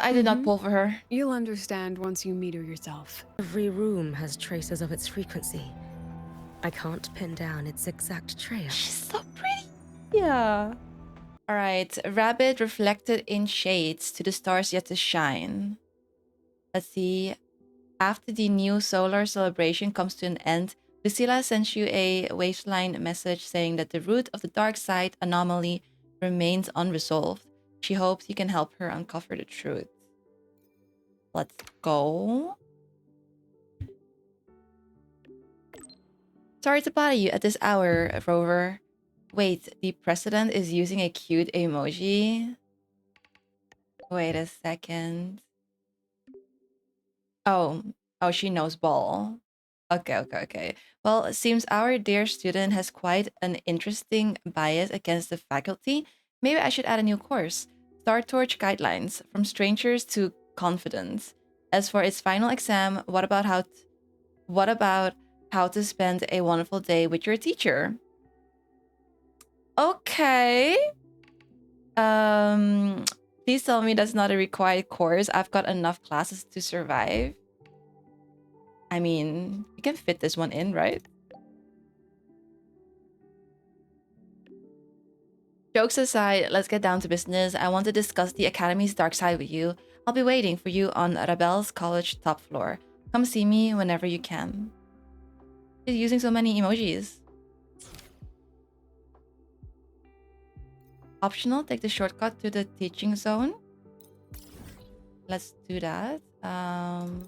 I did not pull for her. You'll understand once you meet her yourself. Every room has traces of its frequency. I can't pin down its exact trail. She's so pretty. Yeah. All right. Rabbit reflected in shades to the stars yet to shine. Let's see. After the new solar celebration comes to an end, Lucilla sends you a waistline message saying that the root of the dark side anomaly remains unresolved. She hopes you can help her uncover the truth. Let's go. Sorry to bother you at this hour, Rover. Wait, the president is using a cute emoji? Wait a second. Oh, she knows ball. Okay. Well, it seems our dear student has quite an interesting bias against the faculty. Maybe I should add a new course. Star Torch Guidelines, From Strangers to Confidence. As for its final exam, what about how to spend a wonderful day with your teacher? Okay. Please tell me that's not a required course. I've got enough classes to survive. I mean, you can fit this one in, right? Jokes aside, let's get down to business. I want to discuss the Academy's dark side with you. I'll be waiting for you on Rebel's College top floor. Come see me whenever you can. She's using so many emojis. Optional, take the shortcut to the teaching zone. Let's do that. I'm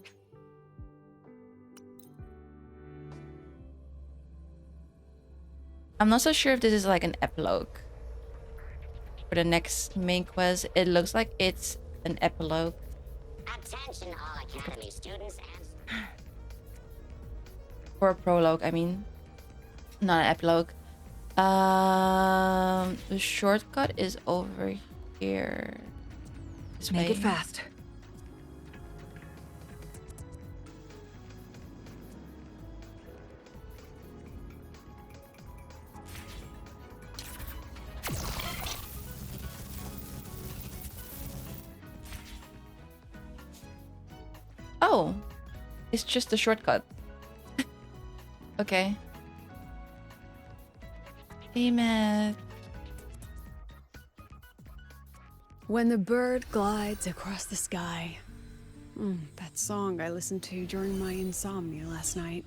not so sure if this is like an epilogue. For the next main quest, it looks like it's an epilogue. Attention all Academy students and... Or a prologue, I mean. Not an epilogue. The shortcut is over here. This Make way. it fast. Oh, it's just a shortcut. Okay. Damn it. When the bird glides across the sky. That song I listened to during my insomnia last night.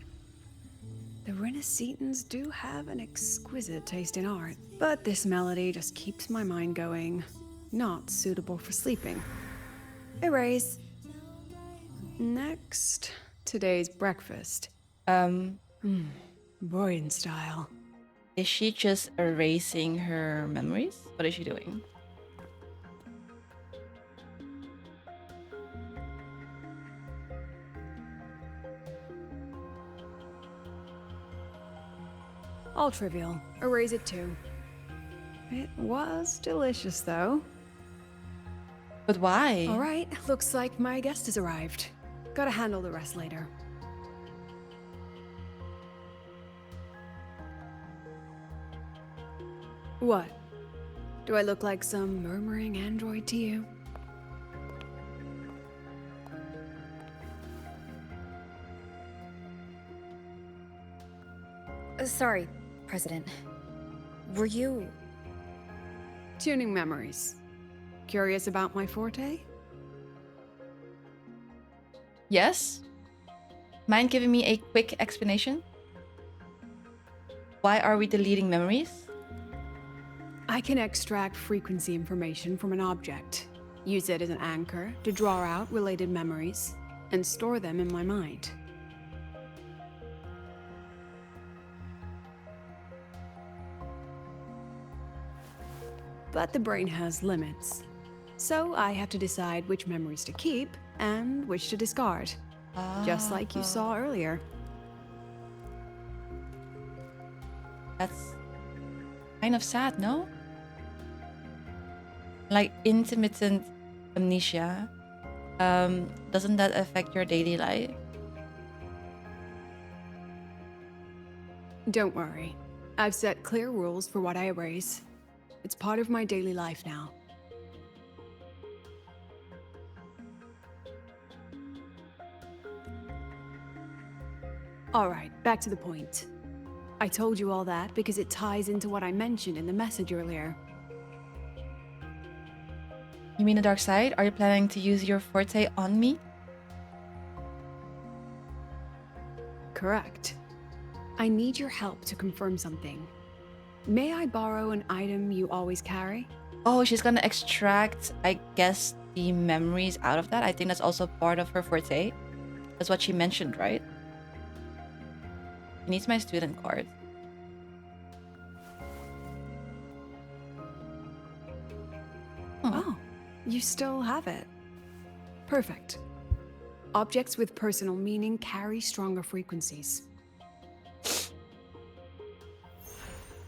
The Renaissance do have an exquisite taste in art, but this melody just keeps my mind going. Not suitable for sleeping. Erase. Next, today's breakfast. Boyan style. Is she just erasing her memories? What is she doing? All trivial. Erase it too. It was delicious though. But why? All right, looks like my guest has arrived. Gotta handle the rest later. What? Do I look like some murmuring android to you? Sorry, President. Were you... Tuning memories. Curious about my forte? Yes? Mind giving me a quick explanation? Why are we deleting memories? I can extract frequency information from an object, use it as an anchor to draw out related memories, and store them in my mind. But the brain has limits, so I have to decide which memories to keep and which to discard, just like you saw earlier. That's kind of sad, no? Like intermittent amnesia. Doesn't that affect your daily life? Don't worry. I've set clear rules for what I erase. It's part of my daily life now. Alright, back to the point. I told you all that because it ties into what I mentioned in the message earlier. You mean the dark side? Are you planning to use your forte on me? Correct. I need your help to confirm something. May I borrow an item you always carry? Oh, she's gonna extract, I guess, the memories out of that. I think that's also part of her forte. That's what she mentioned, right? She needs my student card. Oh, you still have it. Perfect. Objects with personal meaning carry stronger frequencies.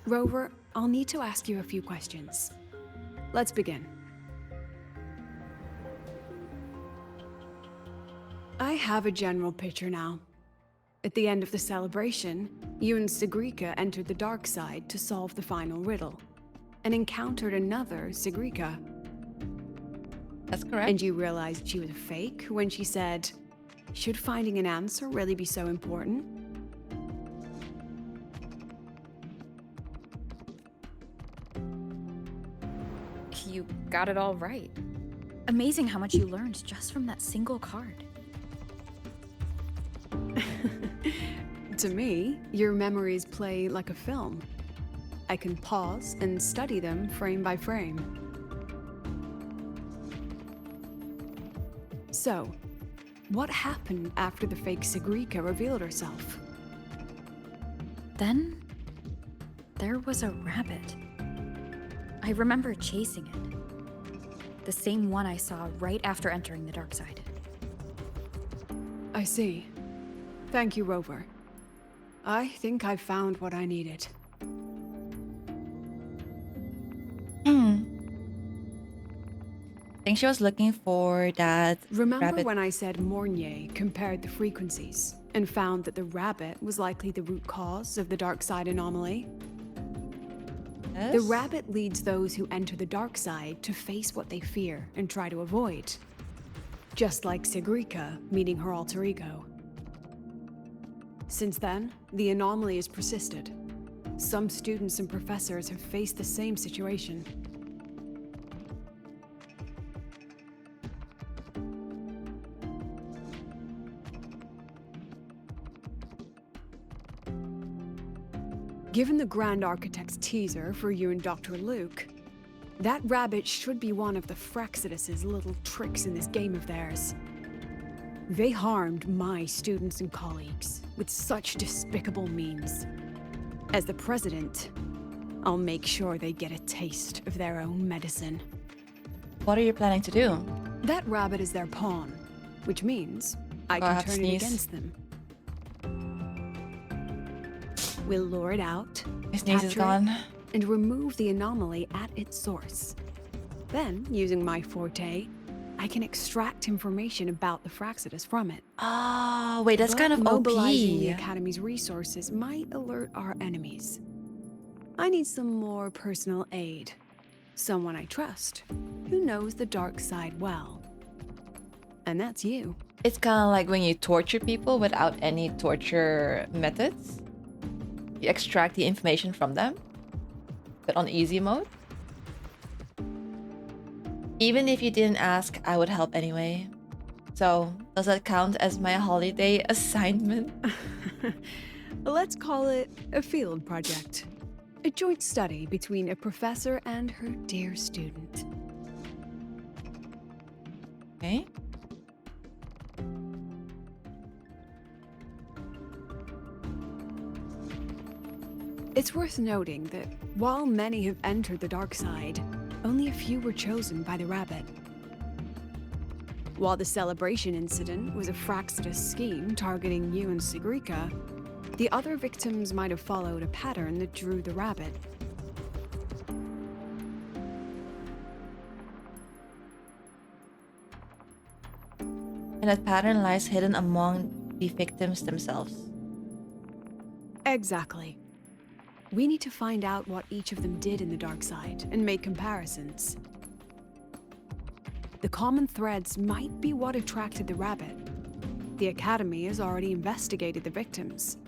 Rover, I'll need to ask you a few questions. Let's begin. I have a general picture now. At the end of the celebration, you and Segrika entered the dark side to solve the final riddle, and encountered another Segrika. That's correct. And you realized she was a fake when she said, "Should finding an answer really be so important?" You got it all right. Amazing how much you learned just from that single card. To me, your memories play like a film. I can pause and study them frame by frame. So, what happened after the fake Segrika revealed herself? Then, there was a rabbit. I remember chasing it. The same one I saw right after entering the dark side. I see. Thank you, Rover. I think I've found what I needed. I think she was looking for that Remember rabbit. when I said Mornier compared the frequencies and found that the rabbit was likely the root cause of the dark side anomaly? Yes? The rabbit leads those who enter the dark side to face what they fear and try to avoid. Just like Segrika meeting her alter ego. Since then, the anomaly has persisted. Some students and professors have faced the same situation. Given the Grand Architect's teaser for you and Dr. Luke, that rabbit should be one of the Fraxidus' little tricks in this game of theirs. They harmed my students and colleagues with such despicable means. As the president, I'll make sure they get a taste of their own medicine. What are you planning to do? That rabbit is their pawn, which means I Oh, I can have to turn it sneeze. against them. We'll lure it out, My sneeze is capture gone. it, and remove the anomaly at its source. Then, using my forte, I can extract information about the Fraxidus from it. Oh, wait, that's But kind of mobilizing the OP. Academy's resources might alert our enemies. I need some more personal aid. Someone I trust, who knows the dark side well. And that's you. It's kind of like when you torture people without any torture methods. You extract the information from them, but on easy mode. Even if you didn't ask, I would help anyway. So, does that count as my holiday assignment? Let's call it a field project. A joint study between a professor and her dear student. Okay. It's worth noting that while many have entered the dark side, only a few were chosen by the rabbit. While the celebration incident was a Fraxidus scheme targeting you and Segrika, the other victims might have followed a pattern that drew the rabbit. And that pattern lies hidden among the victims themselves. Exactly. We need to find out what each of them did in the dark side and make comparisons. The common threads might be what attracted the rabbit. the Academy has already investigated the victims.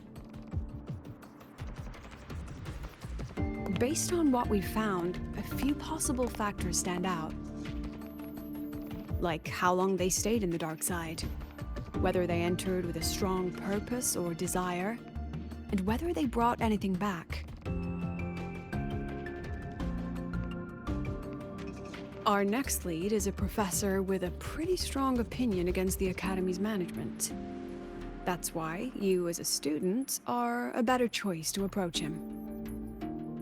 Based on what we found, a few possible factors stand out. Like how long they stayed in the dark side, whether they entered with a strong purpose or desire, and whether they brought anything back. Our next lead is a professor with a pretty strong opinion against the Academy's management. That's why you, as a student, are a better choice to approach him.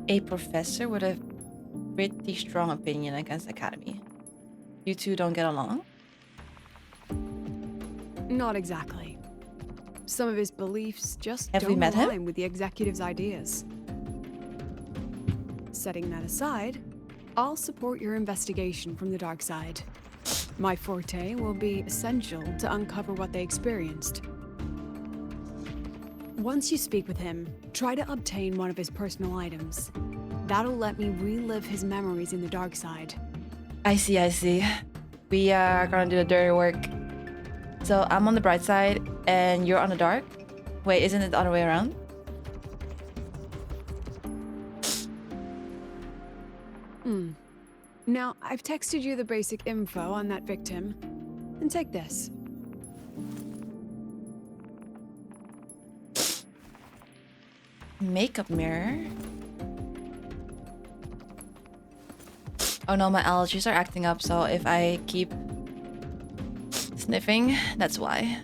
A professor with a pretty strong opinion against the Academy. You two don't get along? Not exactly. Some of his beliefs just Have we don't met him? align with the executive's ideas. Setting that aside, I'll support your investigation from the dark side. My forte will be essential to uncover what they experienced. Once you speak with him, try to obtain one of his personal items. That'll let me relive his memories in the dark side. I see. We are gonna do the dirty work. So I'm on the bright side and you're on the dark? Wait, isn't it the other way around? Now, I've texted you the basic info on that victim. And take this. Makeup mirror. Oh no, my allergies are acting up, so if I keep sniffing, that's why.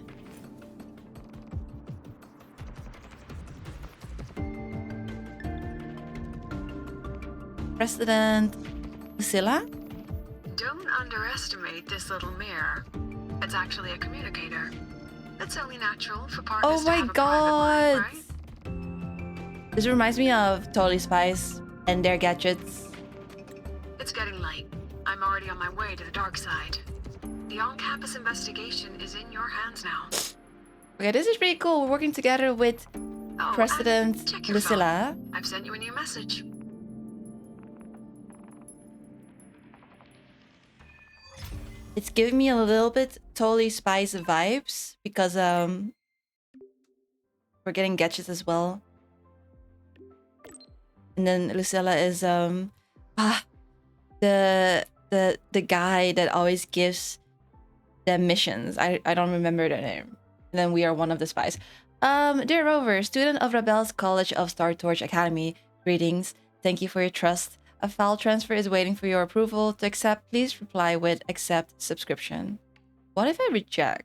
President Lucilla? Don't underestimate this little mirror. It's actually a communicator. It's only natural for partners Oh to my have a private god! life, right? This reminds me of Totally Spies and their gadgets. It's getting late. I'm already on my way to the dark side. The on-campus investigation is in your hands now. Okay, this is pretty cool. We're working together with Oh, President and check your Lucilla. phone. I've sent you a new message. It's giving me a little bit Totally Spies vibes because we're getting gadgets as well. And then Lucilla is the guy that always gives them missions. I don't remember their name. And then we are one of the spies. Dear Rover, student of Rebel's College of Star Torch Academy, greetings. Thank you for your trust. A file transfer is waiting for your approval. To accept, please reply with accept subscription. What if I reject?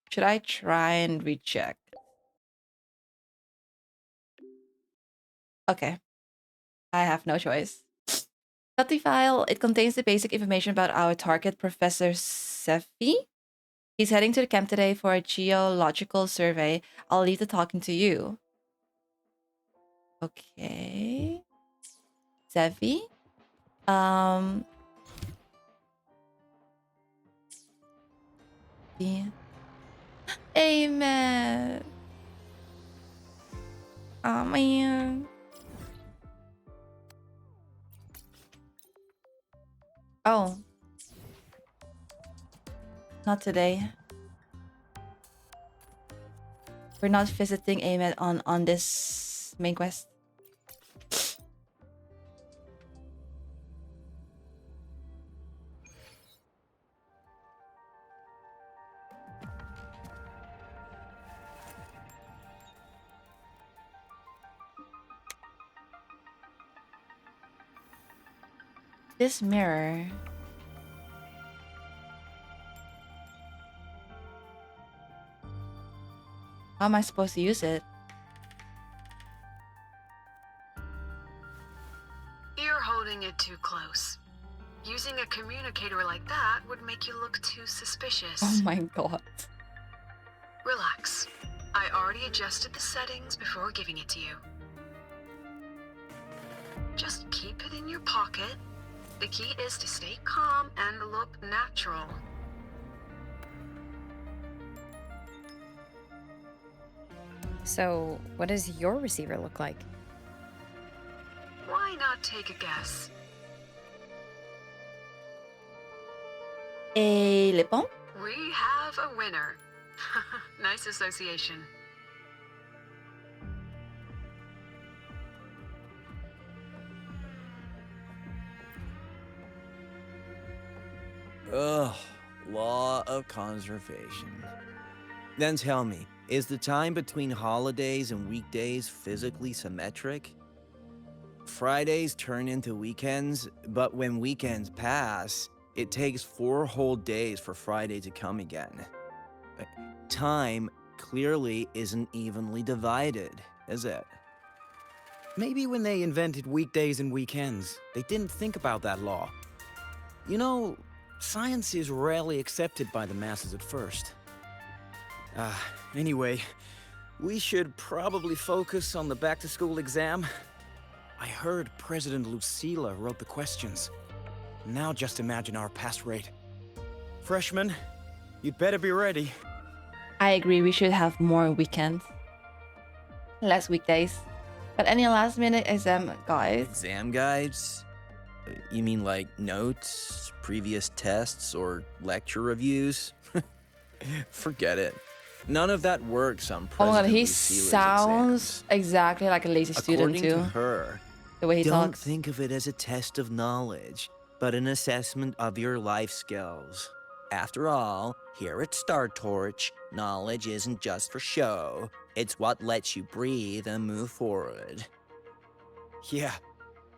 Should I try and reject? Okay. I have no choice. Got the file. It contains the basic information about our target, Professor Segue. He's heading to the camp today for a geological survey. I'll leave the talking to you. Okay. Segue. Yeah. Amen. Oh man. Oh. Not today. We're not visiting Ahmed on this main quest. This mirror. How am I supposed to use it? You're holding it too close. Using a communicator like that would make you look too suspicious. Oh my god. Relax. I already adjusted the settings before giving it to you. Just keep it in your pocket. The key is to stay calm and look natural. So, what does your receiver look like? Why not take a guess? A lip balm? We have a winner. Nice association. Ugh, law of conservation. Then tell me, is the time between holidays and weekdays physically symmetric? Fridays turn into weekends, but when weekends pass, it takes 4 whole days for Friday to come again. Time clearly isn't evenly divided, is it? Maybe when they invented weekdays and weekends, they didn't think about that law. You know, science is rarely accepted by the masses at first. Anyway, we should probably focus on the back-to-school exam. I heard President Lucilla wrote the questions. Now just imagine our pass rate. Freshmen, you'd better be ready. I agree, we should have more weekends. Less weekdays. But any last minute exam guides? Exam guides? You mean like notes, previous tests, or lecture reviews? Forget it. None of that works on Oh my god, President he Lucilla's sounds exams. exactly like a lazy student According too. to her, The way he don't talks. think of it as a test of knowledge, but an assessment of your life skills. After all, here at Star Torch, knowledge isn't just for show. It's what lets you breathe and move forward. Yeah,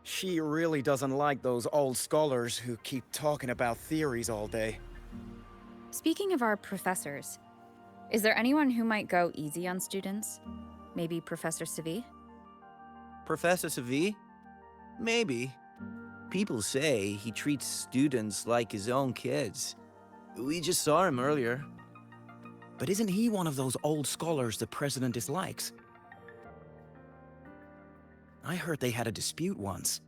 she really doesn't like those old scholars who keep talking about theories all day. Speaking of our professors, is there anyone who might go easy on students? Maybe Professor Segue? Professor Segue? Maybe. People say he treats students like his own kids. We just saw him earlier. But isn't he one of those old scholars the president dislikes? I heard they had a dispute once.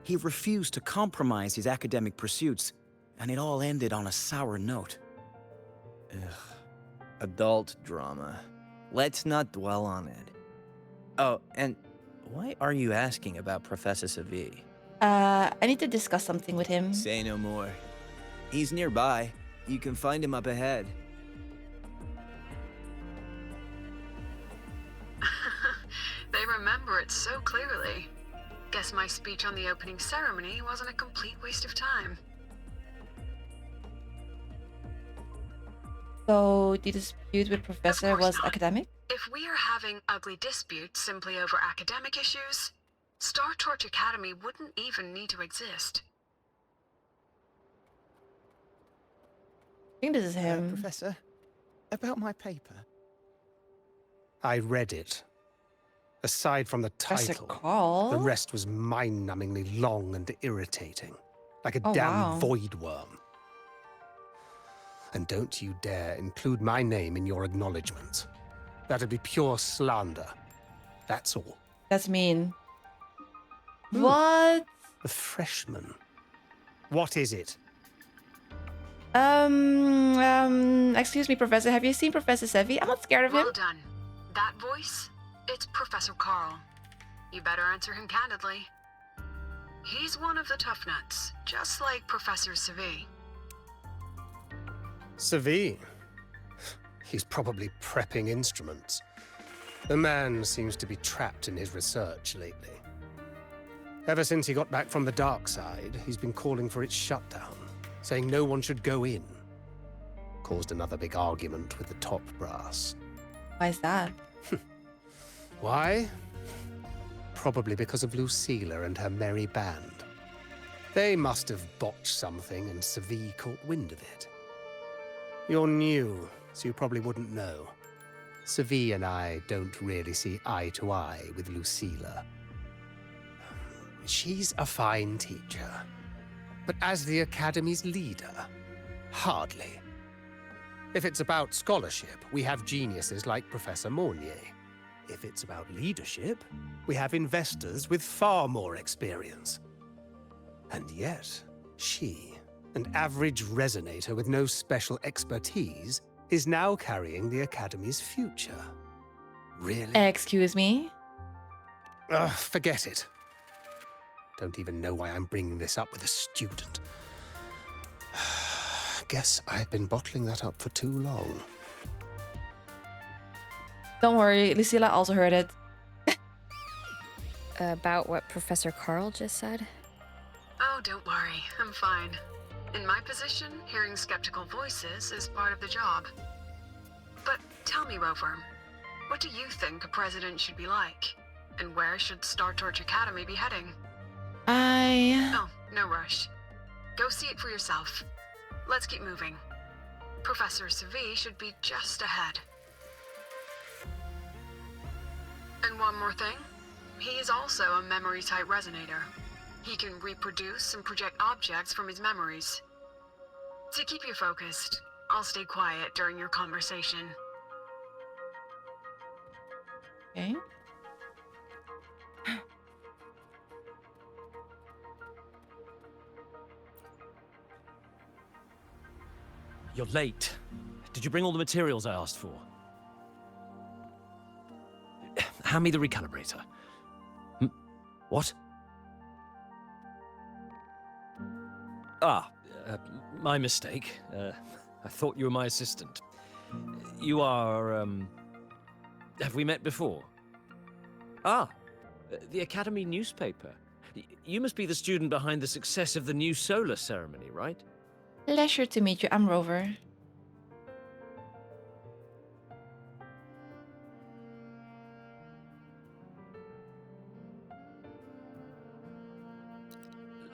He refused to compromise his academic pursuits, and it all ended on a sour note. Ugh. Adult drama. Let's not dwell on it. Oh, and why are you asking about Professor Segue? I need to discuss something with him. Say no more. He's nearby. You can find him up ahead. They remember it so clearly. Guess my speech on the opening ceremony wasn't a complete waste of time. So the dispute with Professor Of course was not. academic? If we are having ugly disputes simply over academic issues, Star Torch Academy wouldn't even need to exist. I think this is him. Professor, about my paper. I read it. Aside from the Professor title, Carl? the rest was mind-numbingly long and irritating, like a Oh, damn wow. void worm. And don't you dare include my name in your acknowledgements. That'd be pure slander. That's all. That's mean. Hmm. What? A freshman. What is it? Excuse me, Professor. Have you seen Professor Segue? I'm not scared of him. Well done. That voice, it's Professor Carl. You better answer him candidly. He's one of the tough nuts, just like Professor Segue. Segue. He's probably prepping instruments. The man seems to be trapped in his research lately. Ever since he got back from the dark side, he's been calling for its shutdown, saying no one should go in. Caused another big argument with the top brass. Why is that? Why? Probably because of Lucilla and her merry band. They must have botched something and Segue caught wind of it. You're new, so you probably wouldn't know. Segue and I don't really see eye to eye with Lucilla. She's a fine teacher. But as the Academy's leader, hardly. If it's about scholarship, we have geniuses like Professor Mornier. If it's about leadership, we have investors with far more experience. And yet, she, an average resonator with no special expertise, is now carrying the Academy's future. Really? Excuse me? Forget it. Don't even know why I'm bringing this up with a student. guess I've been bottling that up for too long. Don't worry, Lucilla also heard it. About what Professor Carl just said? Oh, don't worry. I'm fine. In my position, hearing skeptical voices is part of the job. But tell me, Rover, what do you think a president should be like? And where should Star Torch Academy be heading? Oh, no rush. Go see it for yourself. Let's keep moving. Professor Segue should be just ahead. And one more thing. He is also a memory-type resonator. He can reproduce and project objects from his memories. To keep you focused, I'll stay quiet during your conversation. Okay. You're late. Did you bring all the materials I asked for? Hand me the recalibrator. What? My mistake. I thought you were my assistant. You are, Have we met before? The Academy newspaper. You must be the student behind the success of the new solar ceremony, right? Pleasure to meet you. I'm Rover.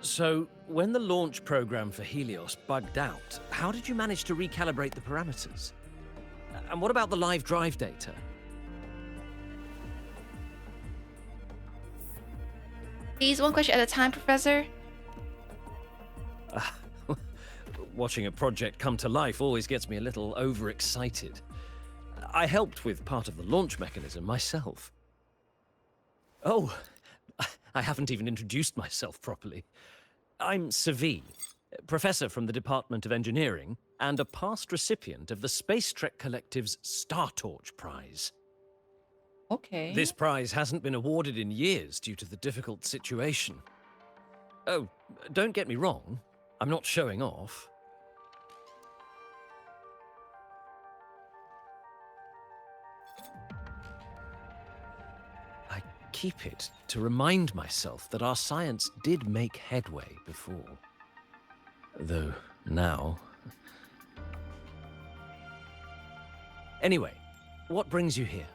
So, when the launch program for Helios bugged out, how did you manage to recalibrate the parameters? And what about the live drive data? Please, one question at a time, Professor. Watching a project come to life always gets me a little overexcited. I helped with part of the launch mechanism myself. Oh, I haven't even introduced myself properly. I'm Segue, professor from the Department of Engineering and a past recipient of the Space Trek Collective's Star Torch Prize. Okay. This prize hasn't been awarded in years due to the difficult situation. Oh, don't get me wrong, I'm not showing off. I keep it to remind myself that our science did make headway before. Though now... Anyway, what brings you here?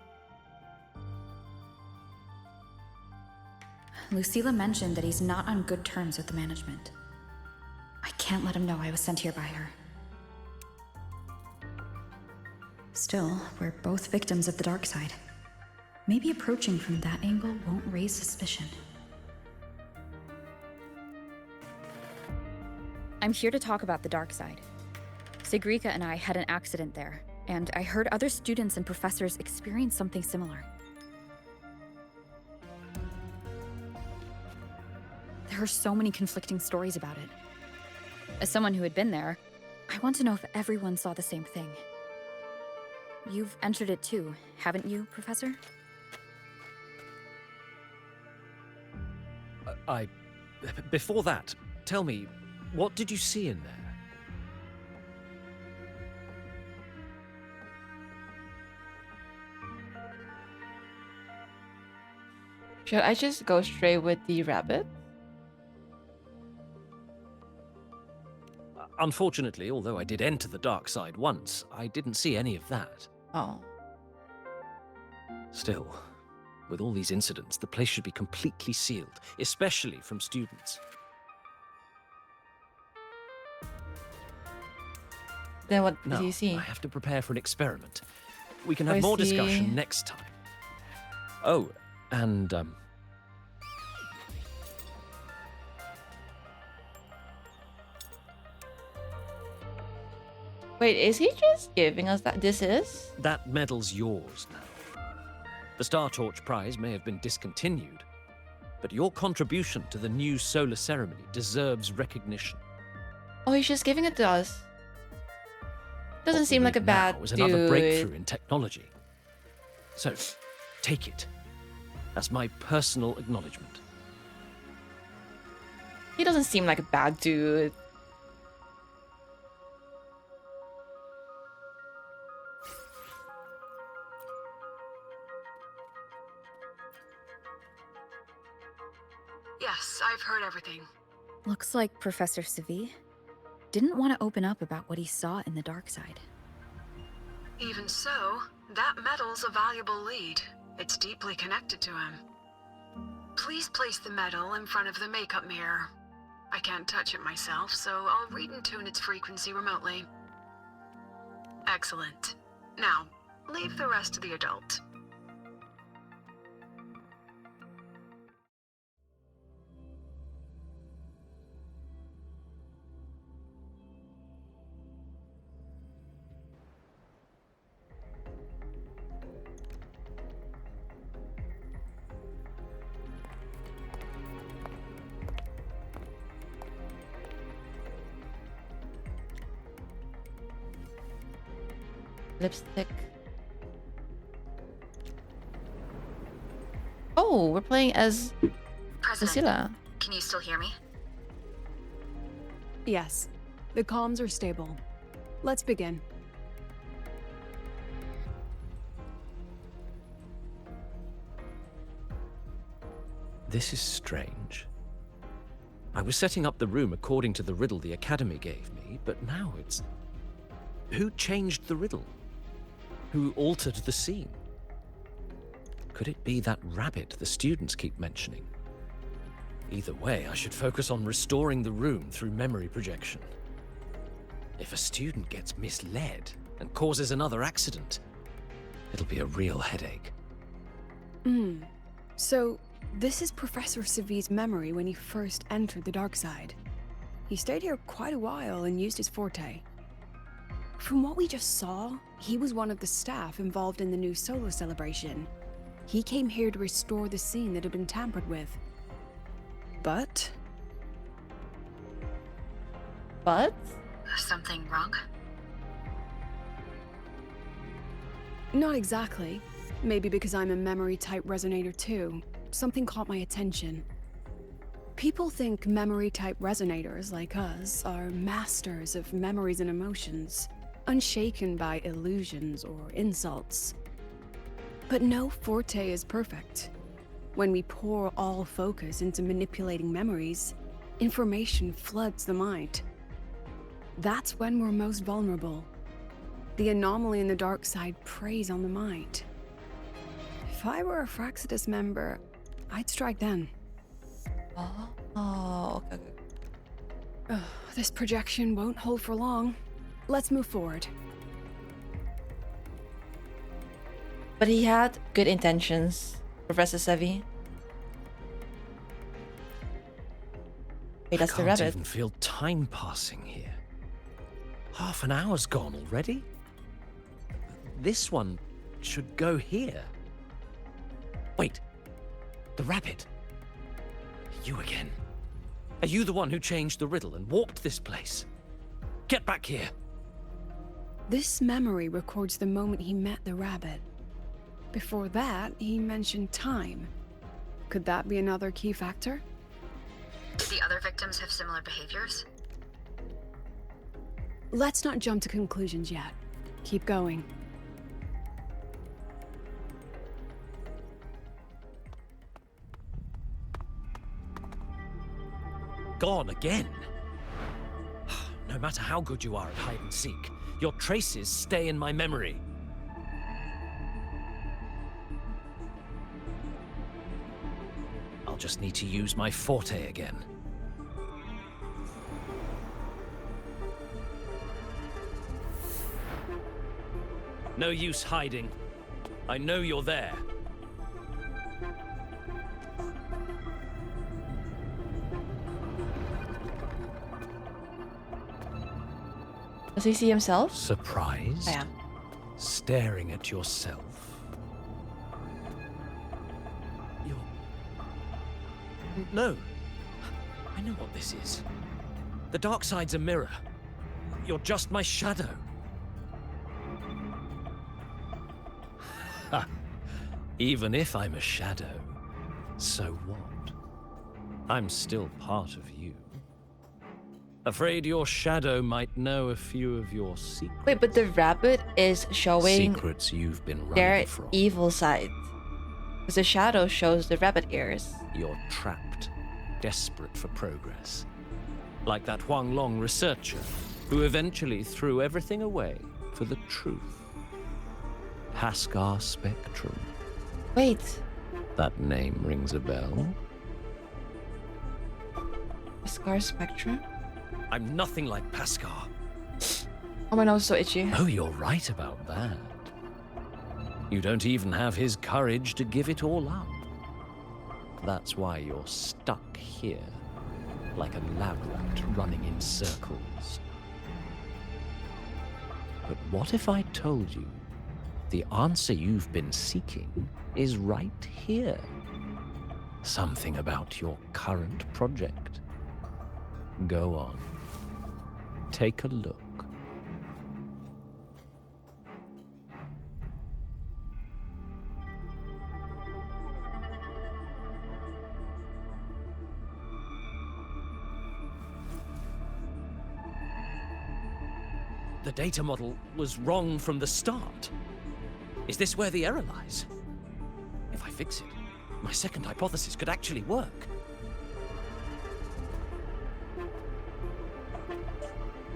Lucilla mentioned that he's not on good terms with the management. I can't let him know I was sent here by her. Still, we're both victims of the dark side. Maybe approaching from that angle won't raise suspicion. I'm here to talk about the dark side. Sigrika and I had an accident there, and I heard other students and professors experience something similar. There are so many conflicting stories about it. As someone who had been there, I want to know if everyone saw the same thing. You've entered it too, haven't you, Professor? Before that, tell me, what did you see in there? Should I just go straight with the rabbit? Unfortunately, although I did enter the dark side once, I didn't see any of that. Oh. Still, with all these incidents, the place should be completely sealed, especially from students. Then what Now, did you see? I have to prepare for an experiment. We can I have more see. discussion next time. Oh, and, Wait, is he just giving us that? This is? that medal's yours now. The Star Torch Prize may have been discontinued, but your contribution to the new solar ceremony deserves recognition. Oh, he's just giving it to us. Doesn't What seem we like a need bad now is dude. another breakthrough in technology. So, take it. That's my personal acknowledgement. He doesn't seem like a bad dude. Yes, I've heard everything. Looks like Professor Segue didn't want to open up about what he saw in the dark side. Even so, that medal's a valuable lead. It's deeply connected to him. Please place the medal in front of the makeup mirror. I can't touch it myself, so I'll read and tune its frequency remotely. Excellent. Now, leave the rest to the adult. Lipstick. Oh, we're playing as Lucilla. Can you still hear me? Yes, the comms are stable. Let's begin. This is strange. I was setting up the room according to the riddle the Academy gave me, but now it's... Who changed the riddle? Who altered the scene? Could it be that rabbit the students keep mentioning? Either way, I should focus on restoring the room through memory projection. If a student gets misled and causes another accident, it'll be a real headache. So, this is Professor Segue's memory when he first entered the dark side. He stayed here quite a while and used his forte. From what we just saw, he was one of the staff involved in the new solo celebration. He came here to restore the scene that had been tampered with. But? Something wrong? Not exactly. Maybe because I'm a memory-type resonator too. Something caught my attention. People think memory-type resonators like us are masters of memories and emotions, unshaken by illusions or insults. But no forte is perfect. When we pour all focus into manipulating memories, information floods the mind. That's when we're most vulnerable. The anomaly in the dark side preys on the mind. If I were a Fraxidus member, I'd strike then. Oh, okay. This projection won't hold for long. Let's move forward. But he had good intentions, Professor Segue. Wait, that's the I can't rabbit. even feel time passing here. Half an hour's gone already? This one should go here. Wait, the rabbit. You again. Are you the one who changed the riddle and warped this place? Get back here. This memory records the moment he met the rabbit. Before that, he mentioned time. Could that be another key factor? Did the other victims have similar behaviors? Let's not jump to conclusions yet. Keep going. Gone again. No matter how good you are at hide and seek, your traces stay in my memory. I'll just need to use my forte again. No use hiding. I know you're there. Does he see himself? Surprised? I am. Staring at yourself? You're... No. I know what this is. The dark side's a mirror. You're just my shadow. Ha! Even if I'm a shadow, so what? I'm still part of you. Afraid your shadow might know a few of your secrets. Wait, but the rabbit is showing Secrets you've been their running from. evil side. Because the shadow shows the rabbit ears. You're trapped. desperate for progress. Like that Huanglong researcher who eventually threw everything away for the truth. Haskar Spectrum. Wait. That name rings a bell. Scar Spectrum? I'm nothing like Paskar. Oh, my nose is so itchy. Oh, you're right about that. You don't even have his courage to give it all up. That's why you're stuck here, like a lab rat running in circles. But what if I told you the answer you've been seeking is right here? Something about your current project. Go on. Take a look. The data model was wrong from the start. Is this where the error lies? If I fix it, my second hypothesis could actually work.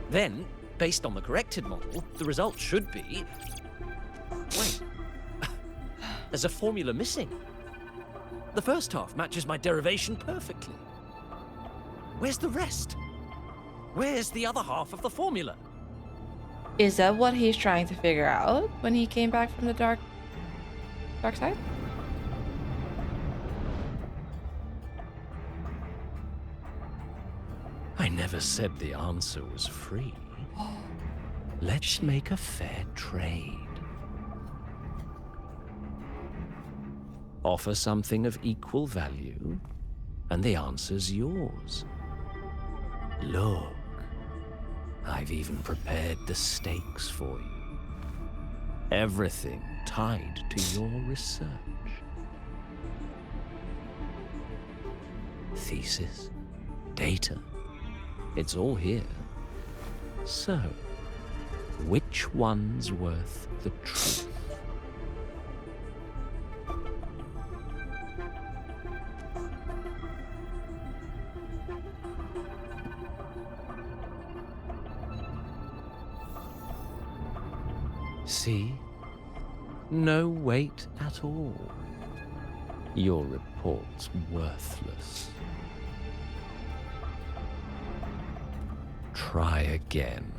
Then, based on the corrected model, the result should be... Wait. There's a formula missing. The first half matches my derivation perfectly. Where's the rest? Where's the other half of the formula? Is that what he's trying to figure out when he came back from the dark side? I never said the answer was free. Let's make a fair trade. Offer something of equal value, and the answer's yours. Look, I've even prepared the stakes for you. Everything tied to your research. Thesis, data, it's all here. So, which one's worth the truth? See? No weight at all. Your report's worthless. Try again.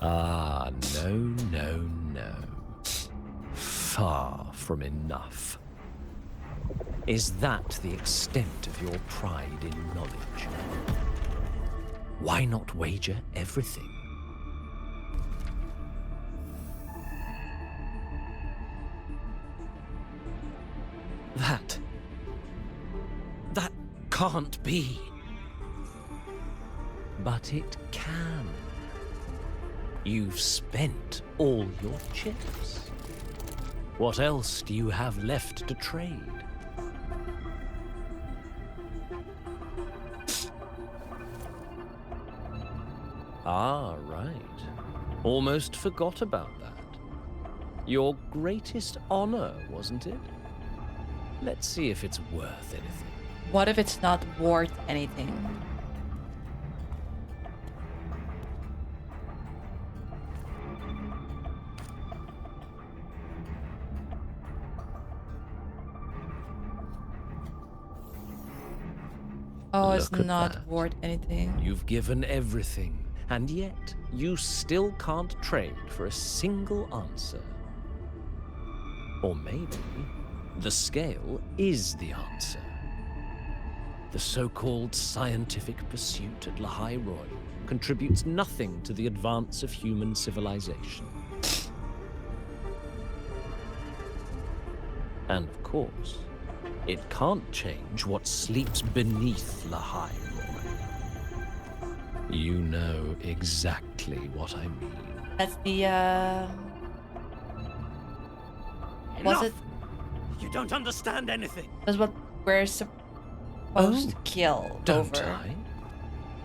Ah, no, no, no. Far from enough. Is that the extent of your pride in knowledge? Why not wager everything? That can't be. But it can. You've spent all your chips. What else do you have left to trade? Ah, right. Almost forgot about that. Your greatest honor, wasn't it? Let's see if it's worth anything. What if it's not worth anything? Oh, it's Look at not that. worth anything. You've given everything, and yet you still can't trade for a single answer. Or maybe the scale is the answer. The so-called scientific pursuit at Lahai Roy contributes nothing to the advance of human civilization. And of course, it can't change what sleeps beneath Lahai Roy. You know exactly what I mean. That's the Enough! was it? You don't understand anything. That's what we're supposed to kill Don't over. I?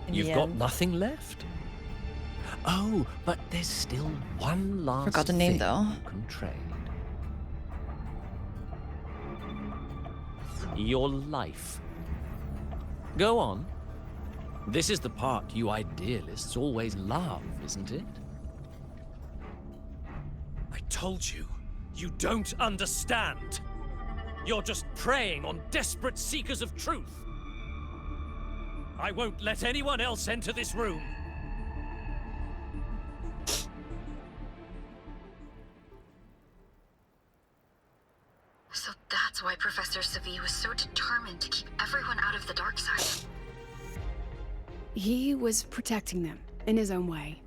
in You've the got end. nothing left. Oh, but there's still one last Forgot the name thing though. you can trade. your life. Go on. This is the part you idealists always love, isn't it? I told you, you don't understand. You're just preying on desperate seekers of truth. I won't let anyone else enter this room. So that's why Professor Segue was so determined to keep everyone out of the dark side. He was protecting them in his own way.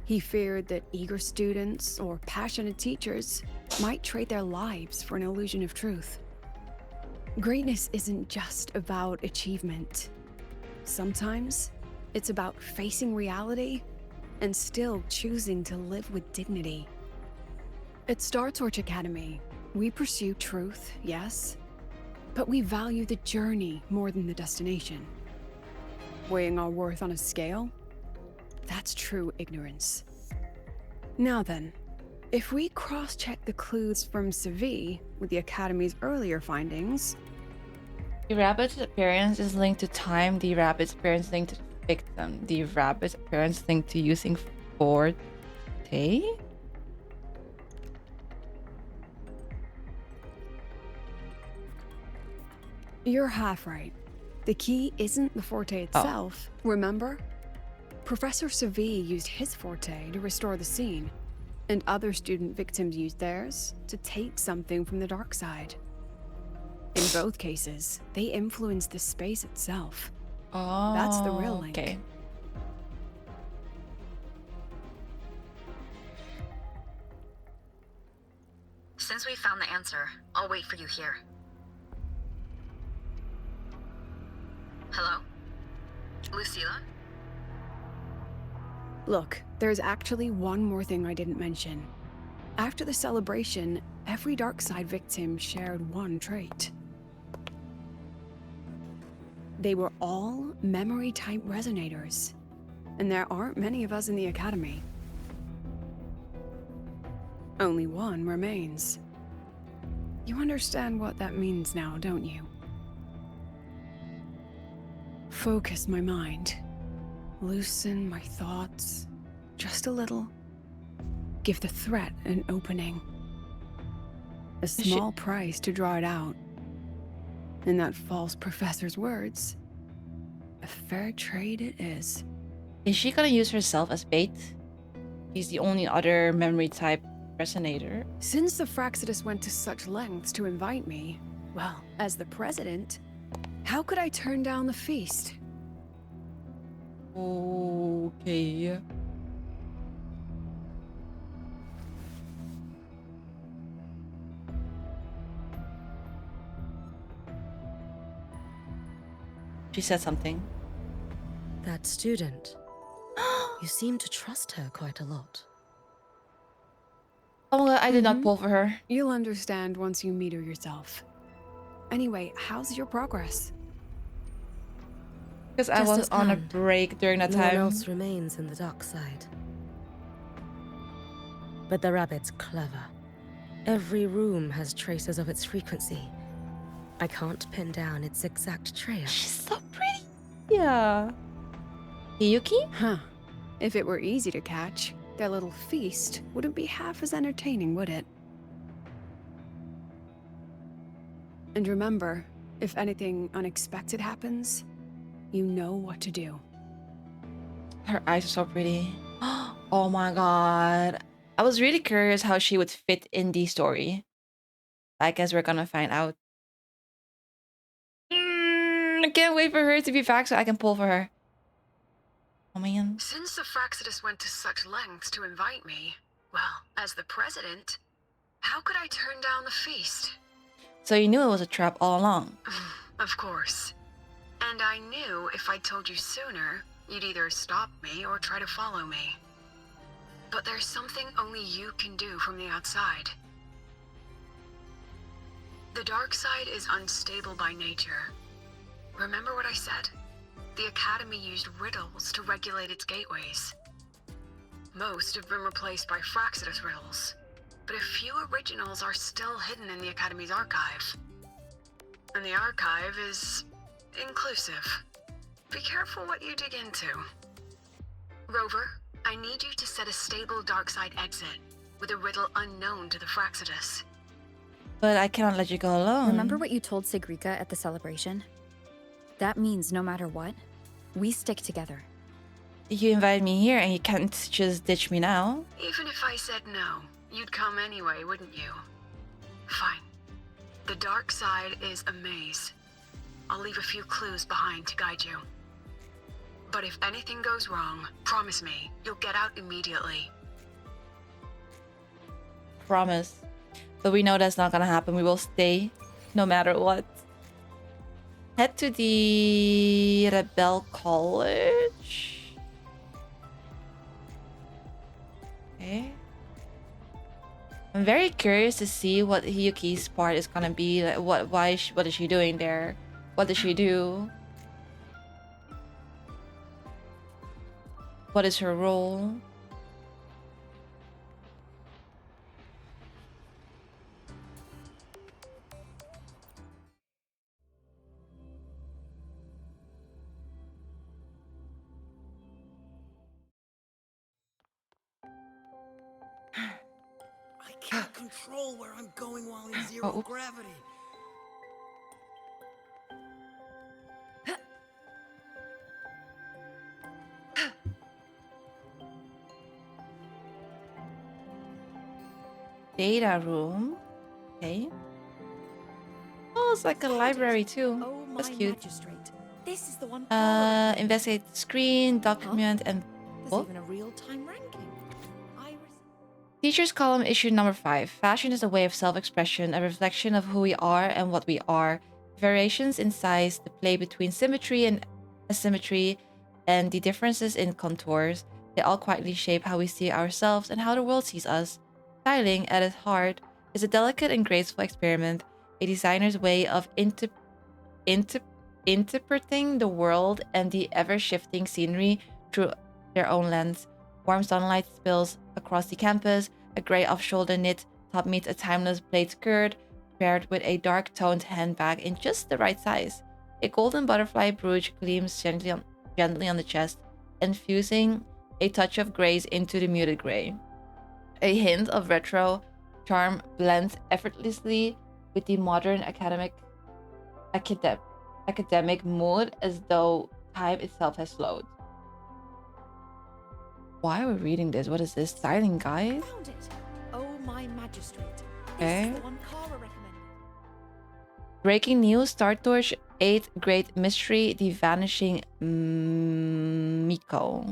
He feared that eager students or passionate teachers might trade their lives for an illusion of truth. Greatness isn't just about achievement. Sometimes it's about facing reality and still choosing to live with dignity. At Star Torch Academy, we pursue truth, yes, but we value the journey more than the destination. Weighing our worth on a scale? That's true ignorance. Now then, if we cross-check the clues from Segue with the Academy's earlier findings... The rabbit's appearance is linked to time, the rabbit's appearance linked to the victim, the rabbit's appearance linked to using forte? You're half right. The key isn't the forte itself, remember? Professor Segue used his forte to restore the scene, and other student victims used theirs to take something from the dark side. In both cases, they influenced the space itself. Oh, that's the real link. Okay. Since we found the answer, I'll wait for you here. Hello? Lucilla? Look, there's actually one more thing I didn't mention. After the celebration, every Darkside victim shared one trait. They were all memory-type resonators, and there aren't many of us in the Academy. Only one remains. You understand what that means now, don't you? Focus my mind. Loosen my thoughts. Just a little. Give the threat an opening. A small price to draw it out. In that false professor's words, a fair trade it is. Is she gonna use herself as bait? He's the only other memory type resonator. Since the Fraxidus went to such lengths to invite me, well, as the president, how could I turn down the feast? Okay. She said something. That student. You seem to trust her quite a lot. Oh my god, I did not pull for her. You'll understand once you meet her yourself. Anyway, how's your progress? Because I was on a break during that No time. one else remains in the dark side. But the rabbit's clever. Every room has traces of its frequency. I can't pin down its exact trail. She's so pretty. Yeah. Hiyuki? Huh. If it were easy to catch, their little feast wouldn't be half as entertaining, would it? And remember, if anything unexpected happens, you know what to do. Her eyes are so pretty. Oh my god. I was really curious how she would fit in the story. I guess we're gonna find out. I can't wait for her to be back so I can pull for her. Oh man. Since the Fraxidus went to such lengths to invite me, well, as the president, how could I turn down the feast? So you knew it was a trap all along. Of course. And I knew if I told you sooner, you'd either stop me or try to follow me. But there's something only you can do from the outside. The dark side is unstable by nature. Remember what I said? The Academy used riddles to regulate its gateways. Most have been replaced by Fraxidus riddles, but a few originals are still hidden in the Academy's archive. And the archive is inclusive. Be careful what you dig into. Rover, I need you to set a stable dark side exit with a riddle unknown to the Fraxidus. But I cannot let you go alone. Remember what you told Segrika at the celebration? That means no matter what, we stick together. You invited me here and you can't just ditch me now. Even if I said no, you'd come anyway, wouldn't you? Fine. The dark side is a maze. I'll leave a few clues behind to guide you. But if anything goes wrong, promise me, you'll get out immediately. Promise. But we know that's not gonna happen. We will stay no matter what. Head to the Rebel College. Okay. I'm very curious to see what Hiyuki's part is gonna be. Like, what is she doing there? What does she do? What is her role? I can't control where I'm going while in zero gravity. Data room. Okay. Oh, it's like a library too. That's cute. This is the one. Investigate the screen, document, and There's even a real-time ranking. Teacher's column issue number 5. Fashion is a way of self-expression, a reflection of who we are and what we are. Variations in size, the play between symmetry and asymmetry, and the differences in contours, they all quietly shape how we see ourselves and how the world sees us. Styling, at its heart, is a delicate and graceful experiment, a designer's way of interpreting the world and the ever-shifting scenery through their own lens. Warm sunlight spills across the campus, a grey off-shoulder knit top meets a timeless plaid skirt, paired with a dark-toned handbag in just the right size. A golden butterfly brooch gleams gently on the chest, infusing a touch of grays into the muted grey. A hint of retro charm blends effortlessly with the modern academic mood, as though time itself has slowed. Why are we reading this? What is this? Styling guide? Found it. Oh, my magistrate. Okay. This is the one Kara recommended. Breaking news, Star Torch 8th Great Mystery, the Vanishing Miko.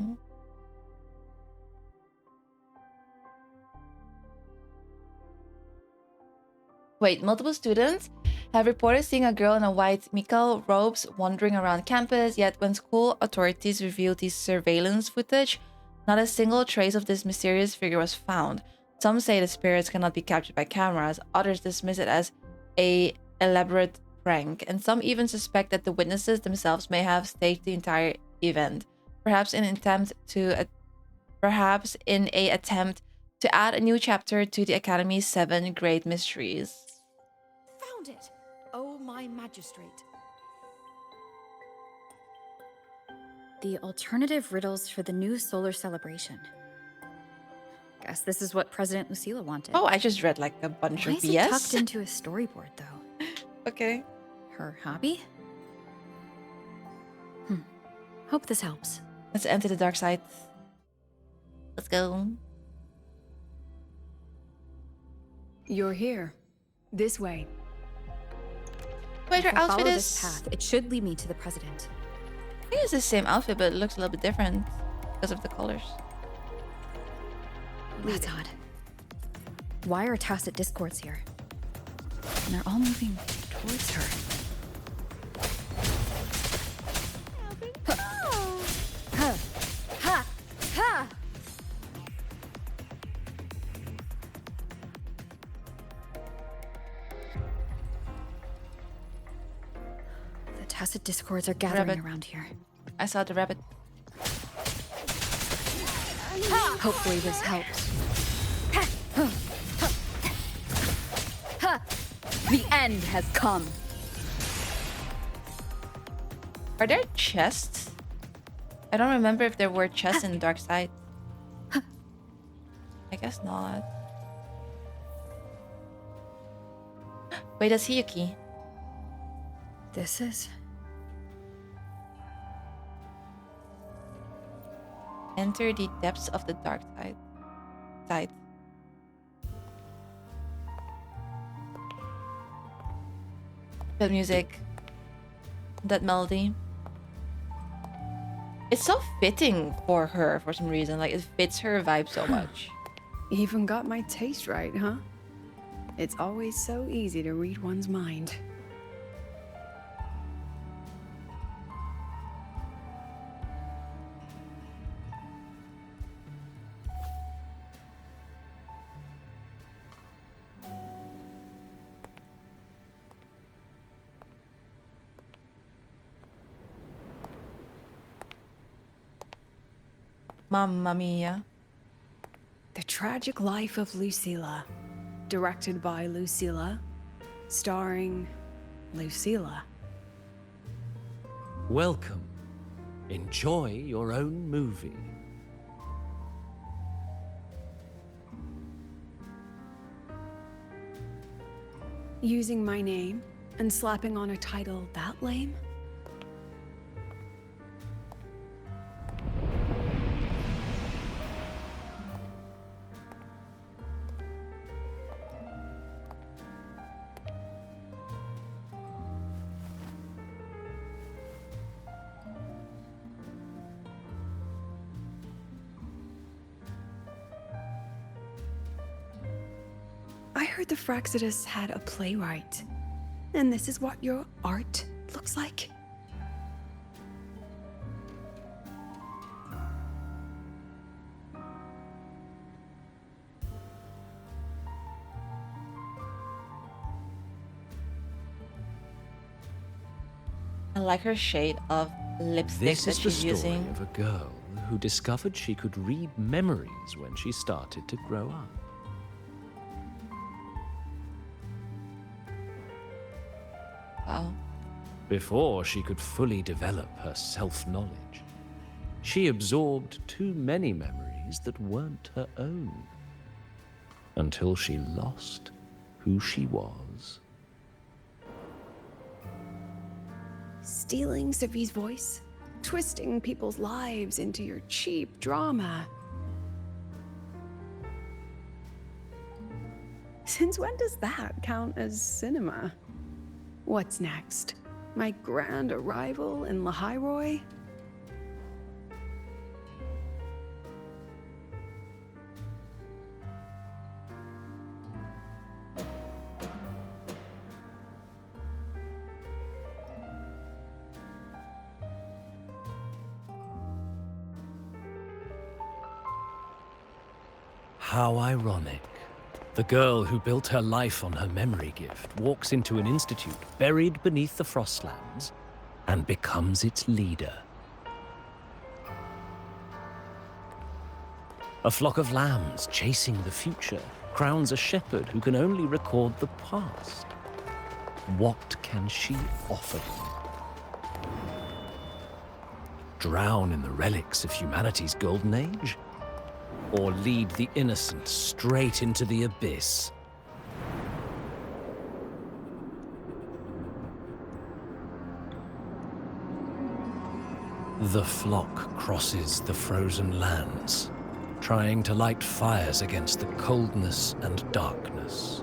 Wait, multiple students have reported seeing a girl in a white Miko robes wandering around campus, yet when school authorities reviewed the surveillance footage, not a single trace of this mysterious figure was found. Some say the spirits cannot be captured by cameras, others dismiss it as an elaborate prank, and some even suspect that the witnesses themselves may have staged the entire event, perhaps in an attempt to add a new chapter to the Academy's 7 Great Mysteries. Found it. Oh, my magistrate. The alternative riddles for the new solar celebration. Guess this is what President Lucila wanted. Oh, I just read like a bunch Why of is BS. it tucked into a storyboard, though? Okay. Her hobby? Hope this helps. Let's enter the dark side. Let's go. You're here. This way. Wait, her If I outfit follow is... this path, it should lead me to the president. I think it's the same outfit, but it looks a little bit different because of the colors. That's odd. Why are tacit discords here? And they're all moving towards her. Ha! Ha! Ha! The tacit discords are gathering Rabbit. around here. I saw the rabbit. Hopefully this helps. The end has come. Are there chests? I don't remember if there were chests in Dark Side. I guess not. Wait, that's Hiyuki. This is... Enter the depths of the dark side. That music. That melody. It's so fitting for her for some reason. Like, it fits her vibe so much. Even got my taste right, huh? It's always so easy to read one's mind. Mamma mia. The Tragic Life of Lucilla. Directed by Lucilla. Starring Lucilla. Welcome. Enjoy your own movie. Using my name and slapping on a title that lame? I heard the Fraxidus had a playwright. And this is what your art looks like? I like her shade of lipstick This that is the she's story using. of a girl who discovered she could read memories when she started to grow up. Wow. Before she could fully develop her self-knowledge, she absorbed too many memories that weren't her own, until she lost who she was. Stealing Sophie's voice? Twisting people's lives into your cheap drama? Since when does that count as cinema? What's next? My grand arrival in Lahairoi? How ironic. The girl who built her life on her memory gift walks into an institute buried beneath the Frostlands and becomes its leader. A flock of lambs chasing the future crowns a shepherd who can only record the past. What can she offer them? Drown in the relics of humanity's golden age? Or lead the innocent straight into the abyss? The flock crosses the frozen lands, trying to light fires against the coldness and darkness.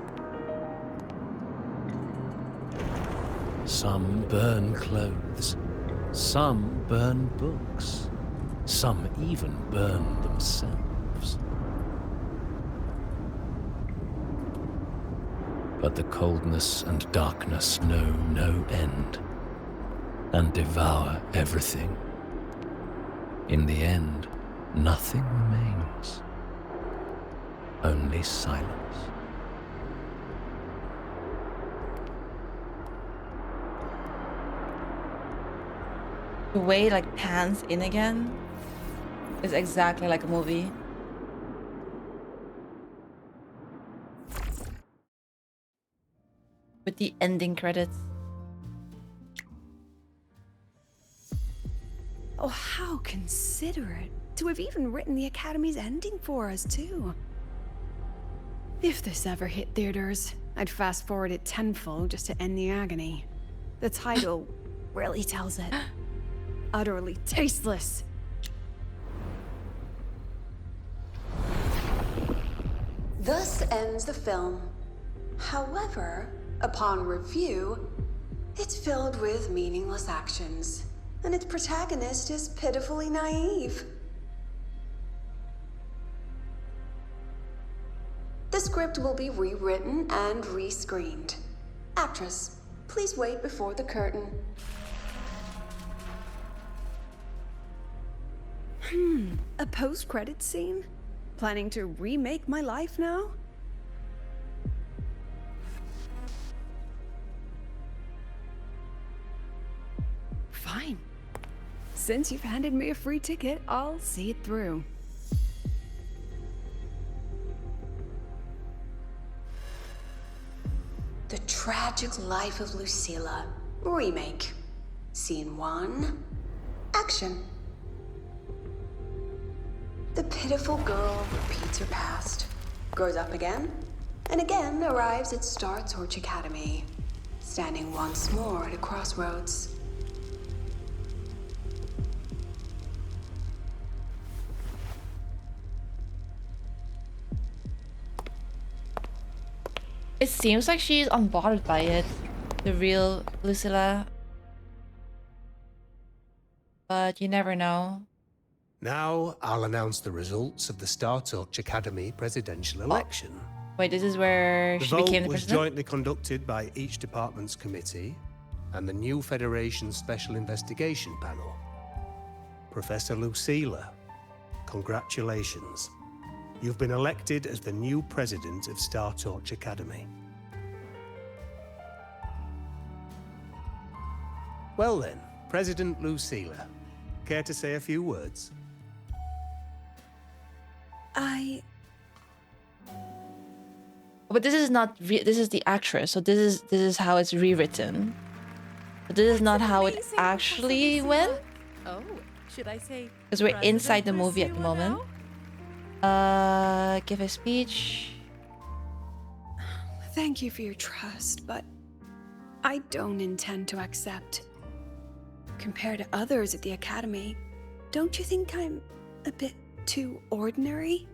Some burn clothes, some burn books, some even burn themselves. But the coldness and darkness know no end, and devour everything. In the end, nothing remains, only silence. The way like pans in again is exactly like a movie. With the ending credits. Oh, how considerate. To have even written the Academy's ending for us, too. If this ever hit theaters, I'd fast forward it tenfold just to end the agony. The title really tells it. Utterly tasteless. Thus ends the film. However, upon review, it's filled with meaningless actions, and its protagonist is pitifully naive. The script will be rewritten and rescreened. Actress, please wait before the curtain. A post-credits scene? Planning to remake my life now? Fine. Since you've handed me a free ticket, I'll see it through. The Tragic Life of Lucilla. Remake. Scene 1. Action. The pitiful girl repeats her past, grows up again, and again arrives at Star Torch Academy, standing once more at a crossroads. It seems like she's unbothered by it, the real Lucilla. But you never know. Now, I'll announce the results of the Star Torch Academy presidential election. Wait, this is where The she vote became the was president? jointly conducted by each department's committee and the new Federation Special Investigation Panel. Professor Lucilla, congratulations. You've been elected as the new president of Star Torch Academy. Well then, President Lucilla, care to say a few words? But this is not. This is the actress, so this is how it's rewritten. But this is not how it actually went. Oh, should I say? Because we're inside the movie at the moment. Give a speech. Thank you for your trust, but I don't intend to accept. Compared to others at the Academy, don't you think I'm a bit too ordinary?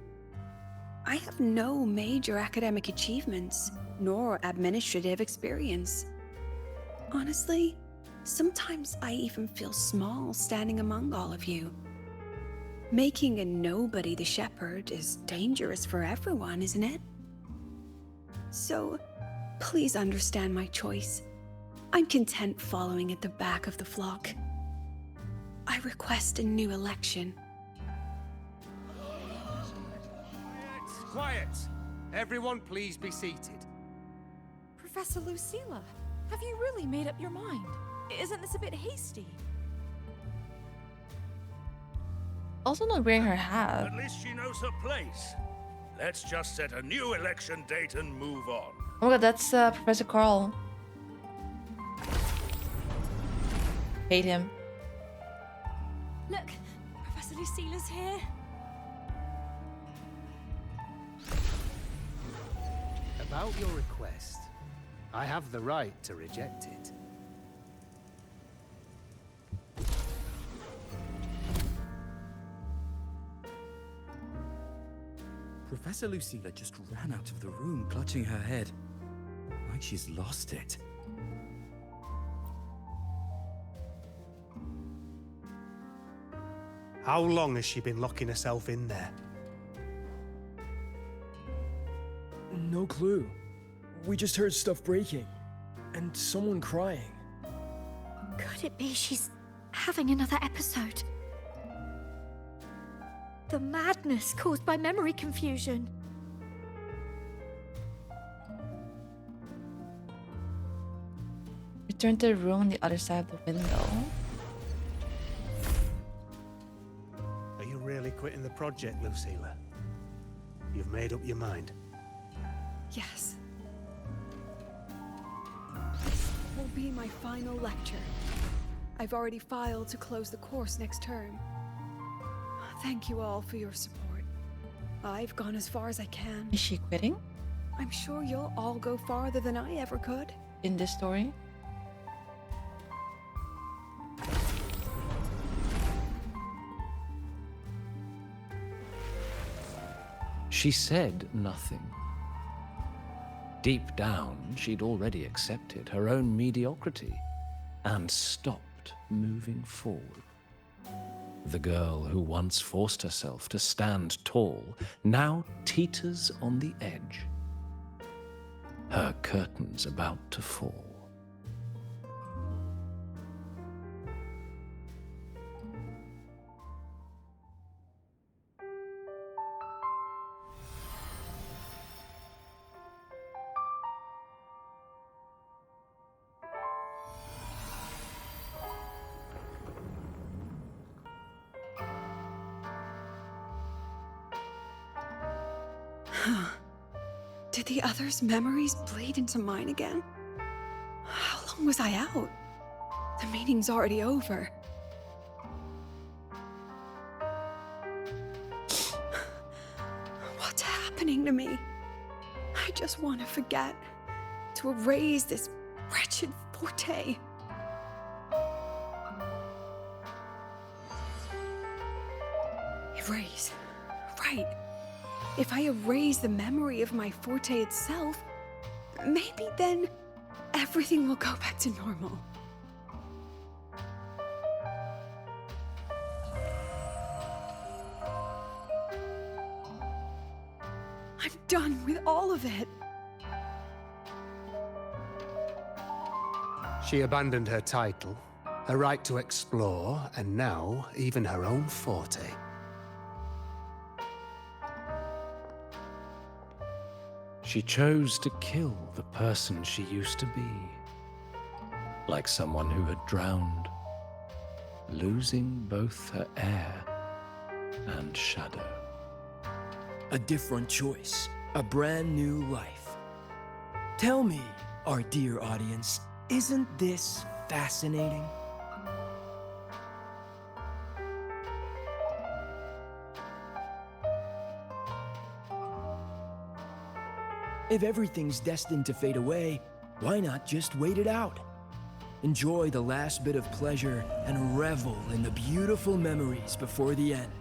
I have no major academic achievements, nor administrative experience. Honestly, sometimes I even feel small standing among all of you. Making a nobody the shepherd is dangerous for everyone, isn't it? So, please understand my choice. I'm content following at the back of the flock. I request a new election. Quiet! Everyone please be seated. Professor Lucilla, have you really made up your mind? Isn't this a bit hasty? Also not wearing her hat. At least she knows her place. Let's just set a new election date and move on. Oh my god, that's Professor Carl. Hate him. Look, Professor Lucilla's here. About your request, I have the right to reject it. Professor Lucilla just ran out of the room, clutching her head. Like she's lost it. How long has she been locking herself in there? No clue. We just heard stuff breaking. And someone crying. Could it be she's having another episode? The madness caused by memory confusion. Return to the room on the other side of the window. Are you really quitting the project, Lucilla? You've made up your mind? Yes. This will be my final lecture. I've already filed to close the course next term. Thank you all for your support. I've gone as far as I can. Is she quitting? I'm sure you'll all go farther than I ever could. In this story? She said nothing. Deep down, she'd already accepted her own mediocrity and stopped moving forward. The girl who once forced herself to stand tall now teeters on the edge. Her curtains about to fall. Did the others' memories bleed into mine again? How long was I out? The meeting's already over. What's happening to me? I just want to forget, to erase this wretched forte. Erase. Right. If I erase the memory of my forte itself, maybe then everything will go back to normal. I'm done with all of it. She abandoned her title, her right to explore, and now even her own forte. She chose to kill the person she used to be, like someone who had drowned, losing both her air and shadow. A different choice, a brand new life. Tell me, our dear audience, isn't this fascinating? If everything's destined to fade away, why not just wait it out? Enjoy the last bit of pleasure and revel in the beautiful memories before the end.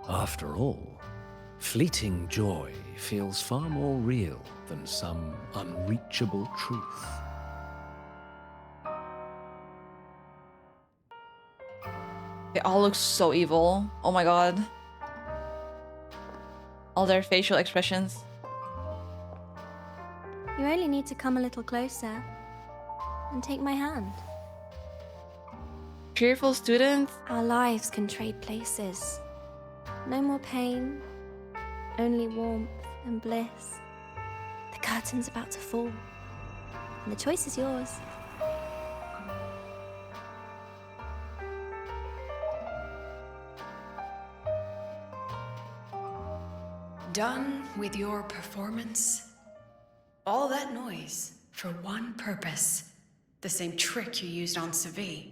After all, fleeting joy feels far more real than some unreachable truth. They all look so evil. Oh my god. All their facial expressions. You only need to come a little closer and take my hand. Cheerful students. Our lives can trade places. No more pain, only warmth and bliss. The curtain's about to fall, and the choice is yours. Done with your performance? All that noise for one purpose. The same trick you used on Segue.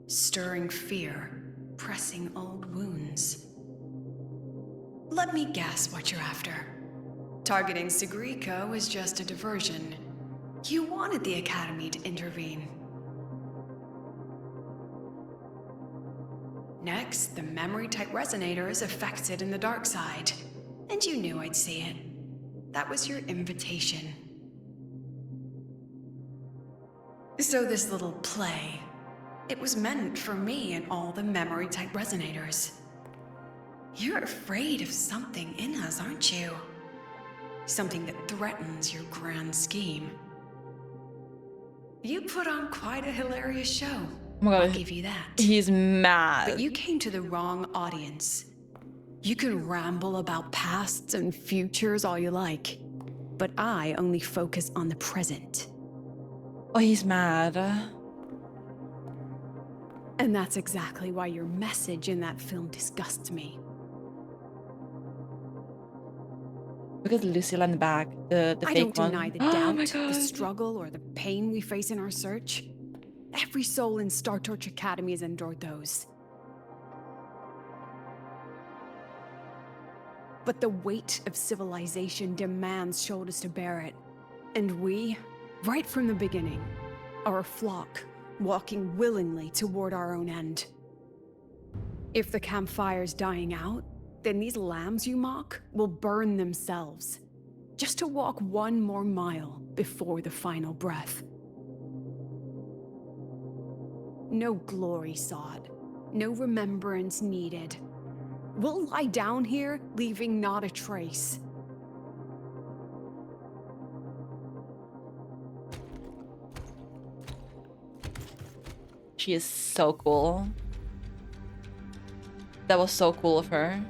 Stirring fear, pressing old wounds. Let me guess what you're after. Targeting Segue was just a diversion. You wanted the Academy to intervene. Next, the memory-type resonator is affected in the dark side. And you knew I'd see it. That was your invitation. So this little play, it was meant for me and all the memory-type resonators. You're afraid of something in us, aren't you? Something that threatens your grand scheme. You put on quite a hilarious show. Oh my god. I'll give you that. He's mad. But you came to the wrong audience. You can ramble about pasts and futures all you like, but I only focus on the present. Oh, he's mad. And that's exactly why your message in that film disgusts me. Look at Lucilla in the back, the I fake don't one. deny the Oh doubt, my the god. struggle, or the pain we face in our search. Every soul in Star Torch Academy has endured those. But the weight of civilization demands shoulders to bear it. And we, right from the beginning, are a flock, walking willingly toward our own end. If the campfire's dying out, then these lambs you mock will burn themselves, just to walk one more mile before the final breath. No glory sought, no remembrance needed. We'll lie down here, leaving not a trace. She is so cool. That was so cool of her.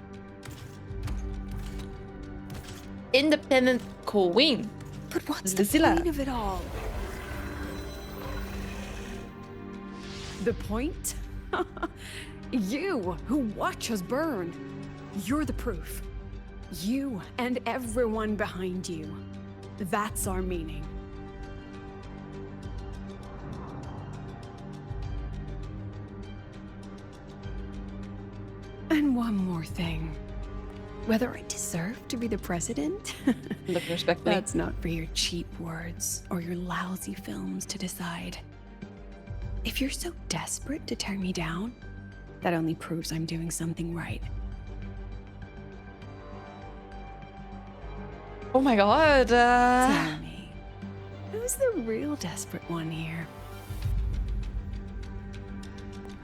Independent queen. But what's Lucilla. the point of it all? The point? You, who watch us burn. You're the proof. You and everyone behind you. That's our meaning. And one more thing. Whether I deserve to be the president? Look respectfully. That's not for your cheap words or your lousy films to decide. If you're so desperate to tear me down, that only proves I'm doing something right. Oh my god. Tell me, who's the real desperate one here?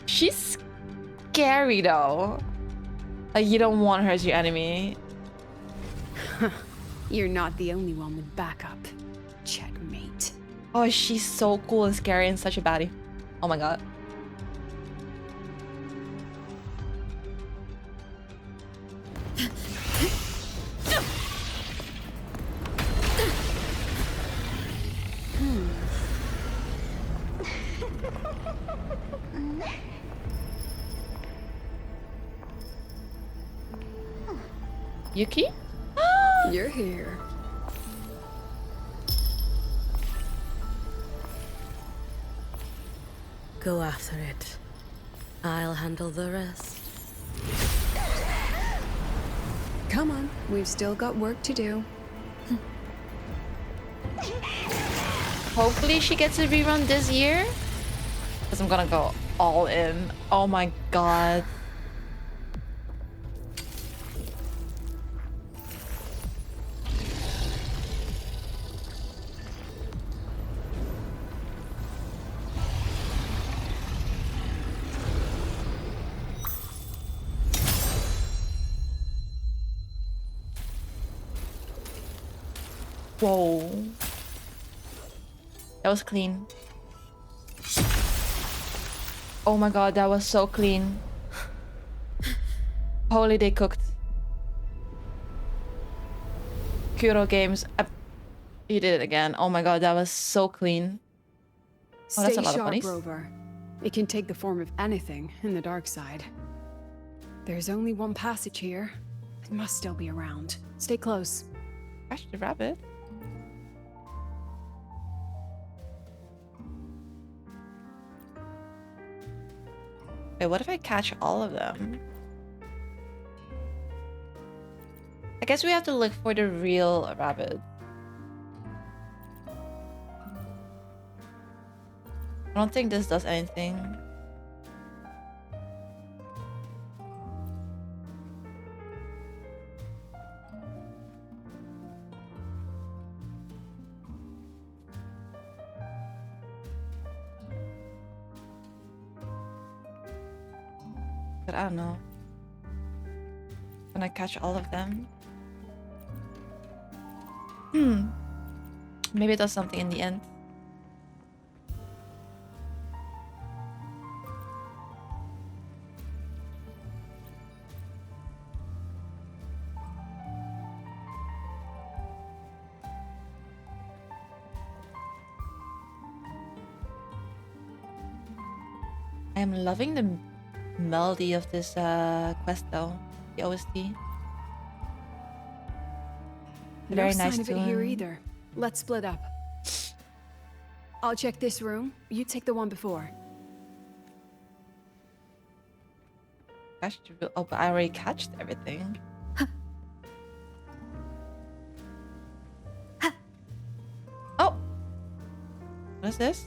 She's scary though. Like, you don't want her as your enemy. You're not the only one with backup. Checkmate. Oh, she's so cool and scary and such a baddie. Oh my god. Yuki? You're here. Go after it. I'll handle the rest. Come on, we've still got work to do. Hopefully she gets a rerun this year. Because I'm gonna go all in. Oh my god. Whoa. That was clean. Oh my god, that was so clean. Holy, they cooked. Kuro Games. You did it again. Oh my god, that was so clean. Oh, that's Stay a lot of sharp, bunnies. Rover. It can take the form of anything in the dark side. There's only one passage here. It must still be around. Stay close. Catch the rabbit. Wait, what if I catch all of them? I guess we have to look for the real rabbit. I don't think this does anything. But I don't know. Can I catch all of them? Maybe it does something in the end. I am loving the melody of this quest though, the OST. Very No nice sign of it here tune. either. Let's split up. I'll check this room. You take the one before. Oh, but I already catched everything. Oh! What is this?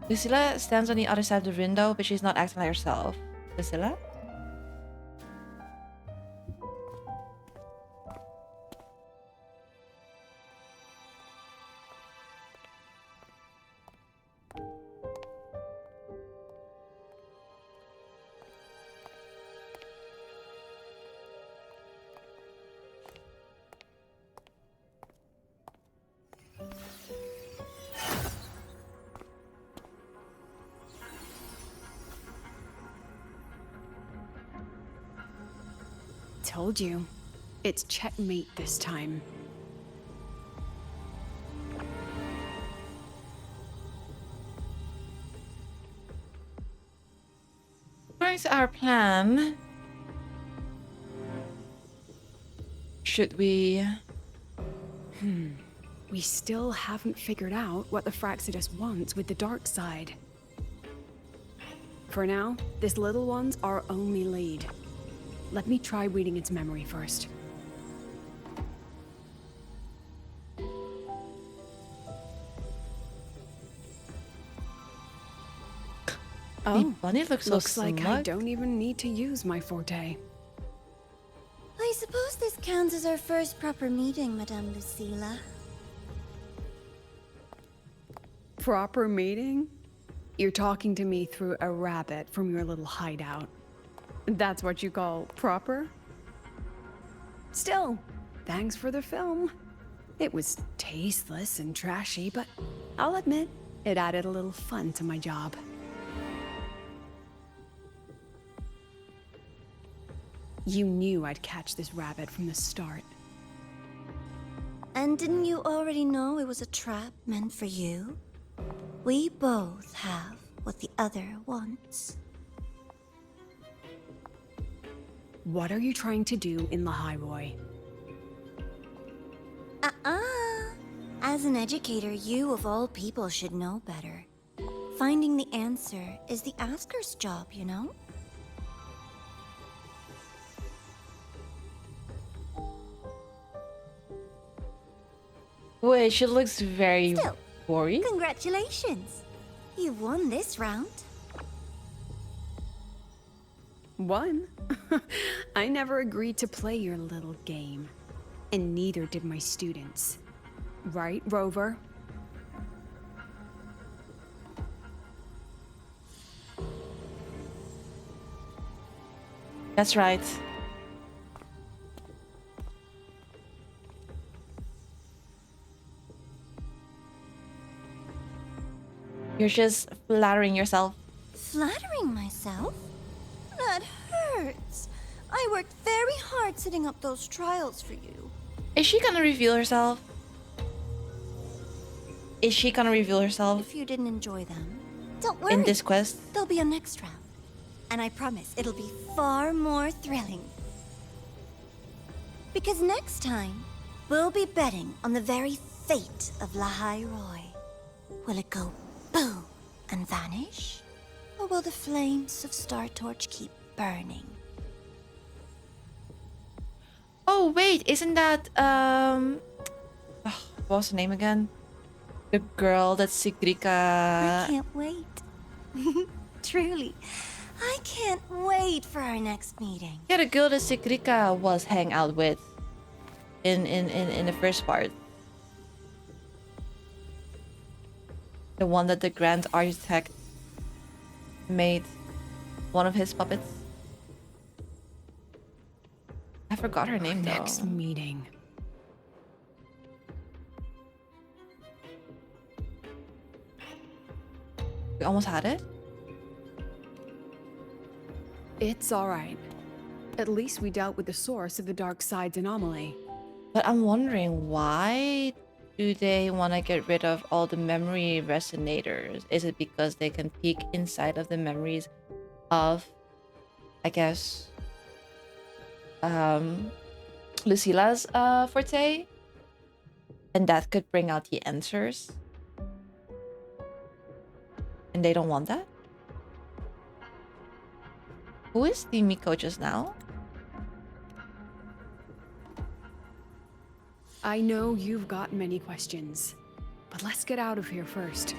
Lucilla stands on the other side of the window, but she's not acting like herself. Lucilla? Told you. It's checkmate this time. According to our plan, should we... We still haven't figured out what the Fraxidus wants with the dark side. For now, this little one's our only lead. Let me try reading its memory first. The bunny looks like I smug. don't even need to use my forte. I suppose this counts as our first proper meeting, Madame Lucilla. Proper meeting? You're talking to me through a rabbit from your little hideout. That's what you call proper? Still, thanks for the film. It was tasteless and trashy, but I'll admit, it added a little fun to my job. You knew I'd catch this rabbit from the start. And didn't you already know it was a trap meant for you? We both have what the other wants. What are you trying to do in Lahairoi? As an educator, you of all people should know better. Finding the answer is the asker's job, you know? Wait, she looks very Still, worried. Congratulations! You've won this round. Won? I never agreed to play your little game. And neither did my students. Right, Rover? That's right. You're just flattering yourself. Flattering myself? That hurts. I worked very hard setting up those trials for you. Is she gonna reveal herself? Is she gonna reveal herself If you didn't enjoy them, don't worry. in this quest? There'll be a next round. And I promise it'll be far more thrilling. Because next time, we'll be betting on the very fate of Lahairoi. Will it go boom and vanish? Or will the flames of Star Torch keep burning? Oh wait, isn't that what was her name again? The girl that Sigrika... I can't wait. Truly, I can't wait for our next meeting. Yeah, the girl that Sigrika was hang out with in the first part. The one that the Grand Architect made one of his puppets. I forgot her name though. Next meeting. We almost had it. It's alright. At least we dealt with the source of the dark side's anomaly. But I'm wondering why do they want to get rid of all the memory resonators? Is it because they can peek inside of the memories of, I guess, Lucila's forte? And that could bring out the answers. And they don't want that? Who is the Miko just now? I know you've got many questions, but let's get out of here first.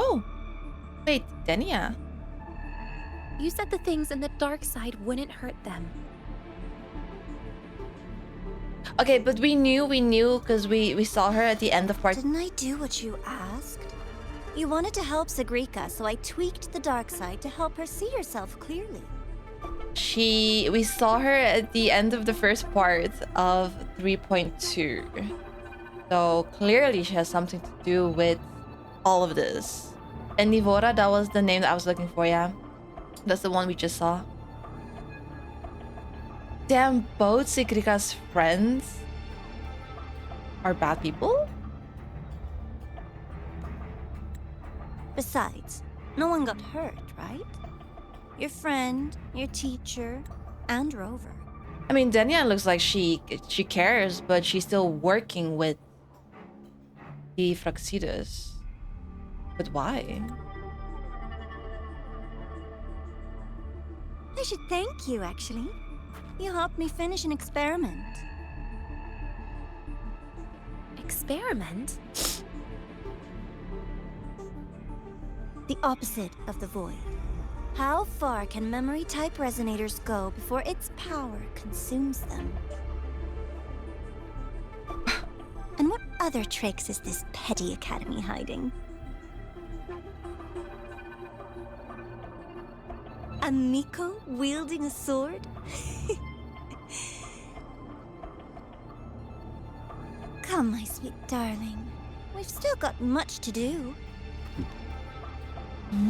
Oh, wait, Denia. You said the things in the dark side wouldn't hurt them. Okay, but we knew because we saw her at the end of part. Didn't I do what you asked? You wanted to help Sagrika, so I tweaked the dark side to help her see herself clearly. We saw her at the end of the first part of 3.2. So clearly she has something to do with all of this. And Nivora, that was the name that I was looking for, yeah. That's the one we just saw. Damn, both Sigrika's friends are bad people? Besides, no one got hurt, right? Your friend, your teacher, and Rover. I mean, Denia looks like she cares, but she's still working with the Fraxidas. But why? I should thank you, actually. You helped me finish an experiment. Experiment? The opposite of the void. How far can memory-type resonators go before its power consumes them? And what other tricks is this petty academy hiding? A Miko wielding a sword? Come, my sweet darling. We've still got much to do.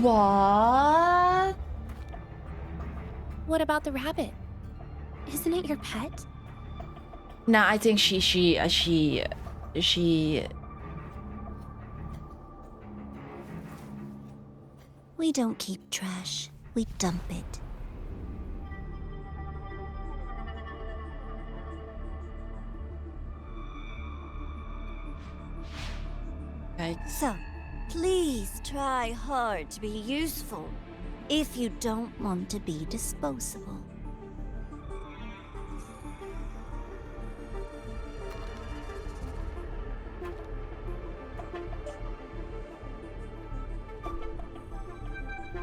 What? What about the rabbit? Isn't it your pet? Nah, I think she We don't keep trash. We dump it. Right. So, please try hard to be useful if you don't want to be disposable.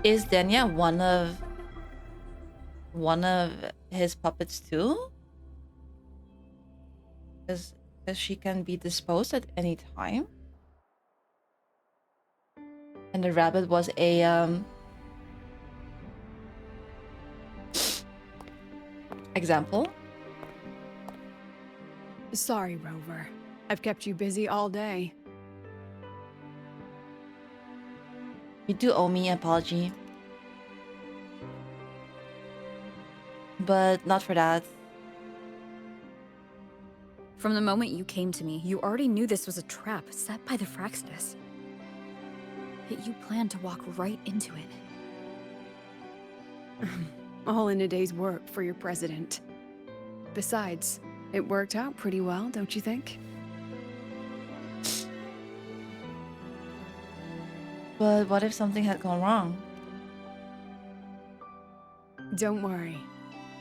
Is Denia one of his puppets too? Because she can be disposed at any time. And the rabbit was a example. Sorry, Rover. I've kept you busy all day. You do owe me an apology. But not for that. From the moment you came to me, you already knew this was a trap set by the Fraxidus. Yet you planned to walk right into it. All in a day's work for your president. Besides, it worked out pretty well, don't you think? But what if something had gone wrong? Don't worry.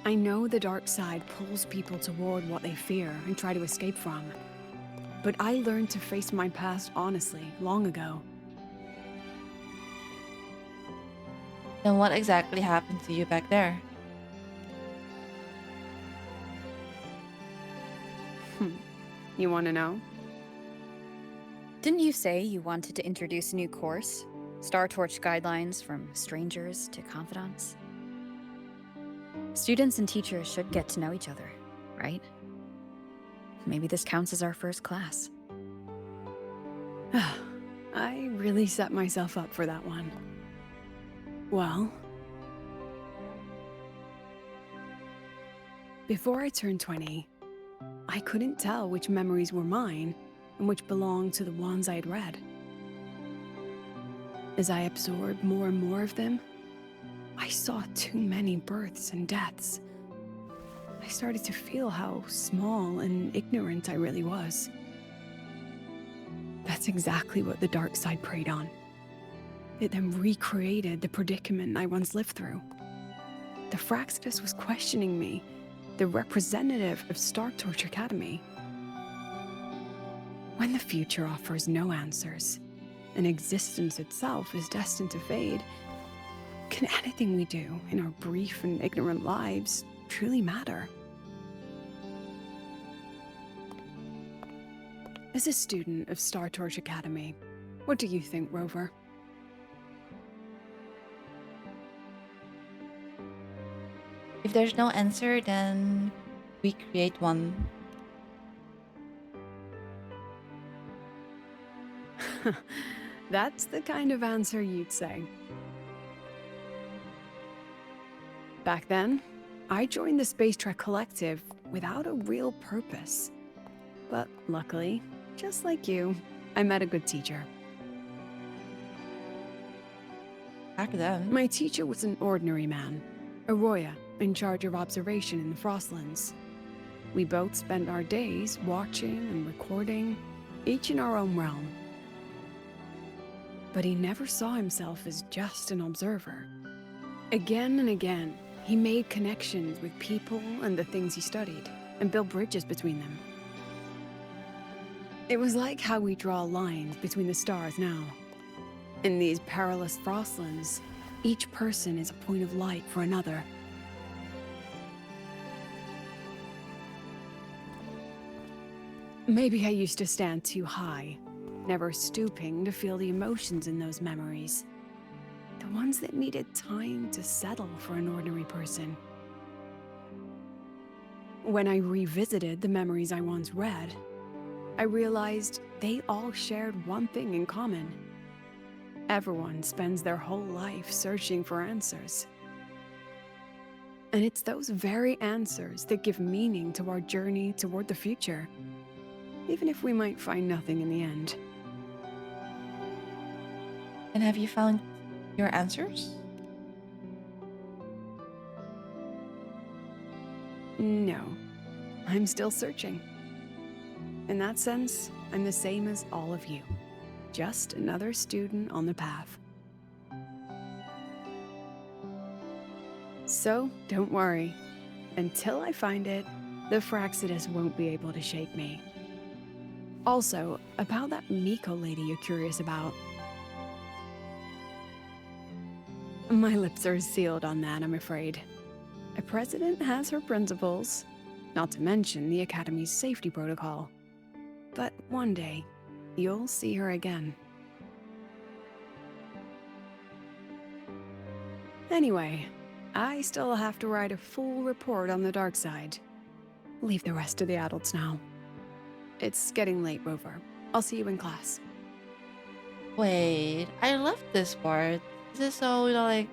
I know the dark side pulls people toward what they fear and try to escape from. But I learned to face my past honestly long ago. Then what exactly happened to you back there? You want to know? Didn't you say you wanted to introduce a new course? Star Torch guidelines from strangers to confidants. Students and teachers should get to know each other, right? Maybe this counts as our first class. I really set myself up for that one. Well, before I turned 20, I couldn't tell which memories were mine and which belonged to the ones I had read. As I absorbed more and more of them, I saw too many births and deaths. I started to feel how small and ignorant I really was. That's exactly what the dark side preyed on. It then recreated the predicament I once lived through. The Fraxidus was questioning me, the representative of Star Torch Academy. When the future offers no answers, and existence itself is destined to fade, can anything we do in our brief and ignorant lives truly matter? As a student of Star Torch Academy, what do you think, Rover? If there's no answer, then we create one. That's the kind of answer you'd say. Back then, I joined the Space Trek Collective without a real purpose. But luckily, just like you, I met a good teacher. Back then? My teacher was an ordinary man, Arroya, in charge of observation in the Frostlands. We both spent our days watching and recording, each in our own realm. But he never saw himself as just an observer. Again and again, he made connections with people and the things he studied, and built bridges between them. It was like how we draw lines between the stars now. In these perilous Frostlands, each person is a point of light for another. Maybe I used to stand too high, never stooping to feel the emotions in those memories. The ones that needed time to settle for an ordinary person. When I revisited the memories I once read, I realized they all shared one thing in common. Everyone spends their whole life searching for answers. And it's those very answers that give meaning to our journey toward the future, even if we might find nothing in the end. And have you found your answers? No, I'm still searching. In that sense, I'm the same as all of you. Just another student on the path. So, don't worry. Until I find it, the Fraxidus won't be able to shake me. Also, about that Miko lady you're curious about. My lips are sealed on that, I'm afraid. A president has her principles, not to mention the Academy's safety protocol. But one day, you'll see her again. Anyway, I still have to write a full report on the dark side. Leave the rest to the adults now. It's getting late, Rover. I'll see you in class. Wait, I love this part. This is so, like,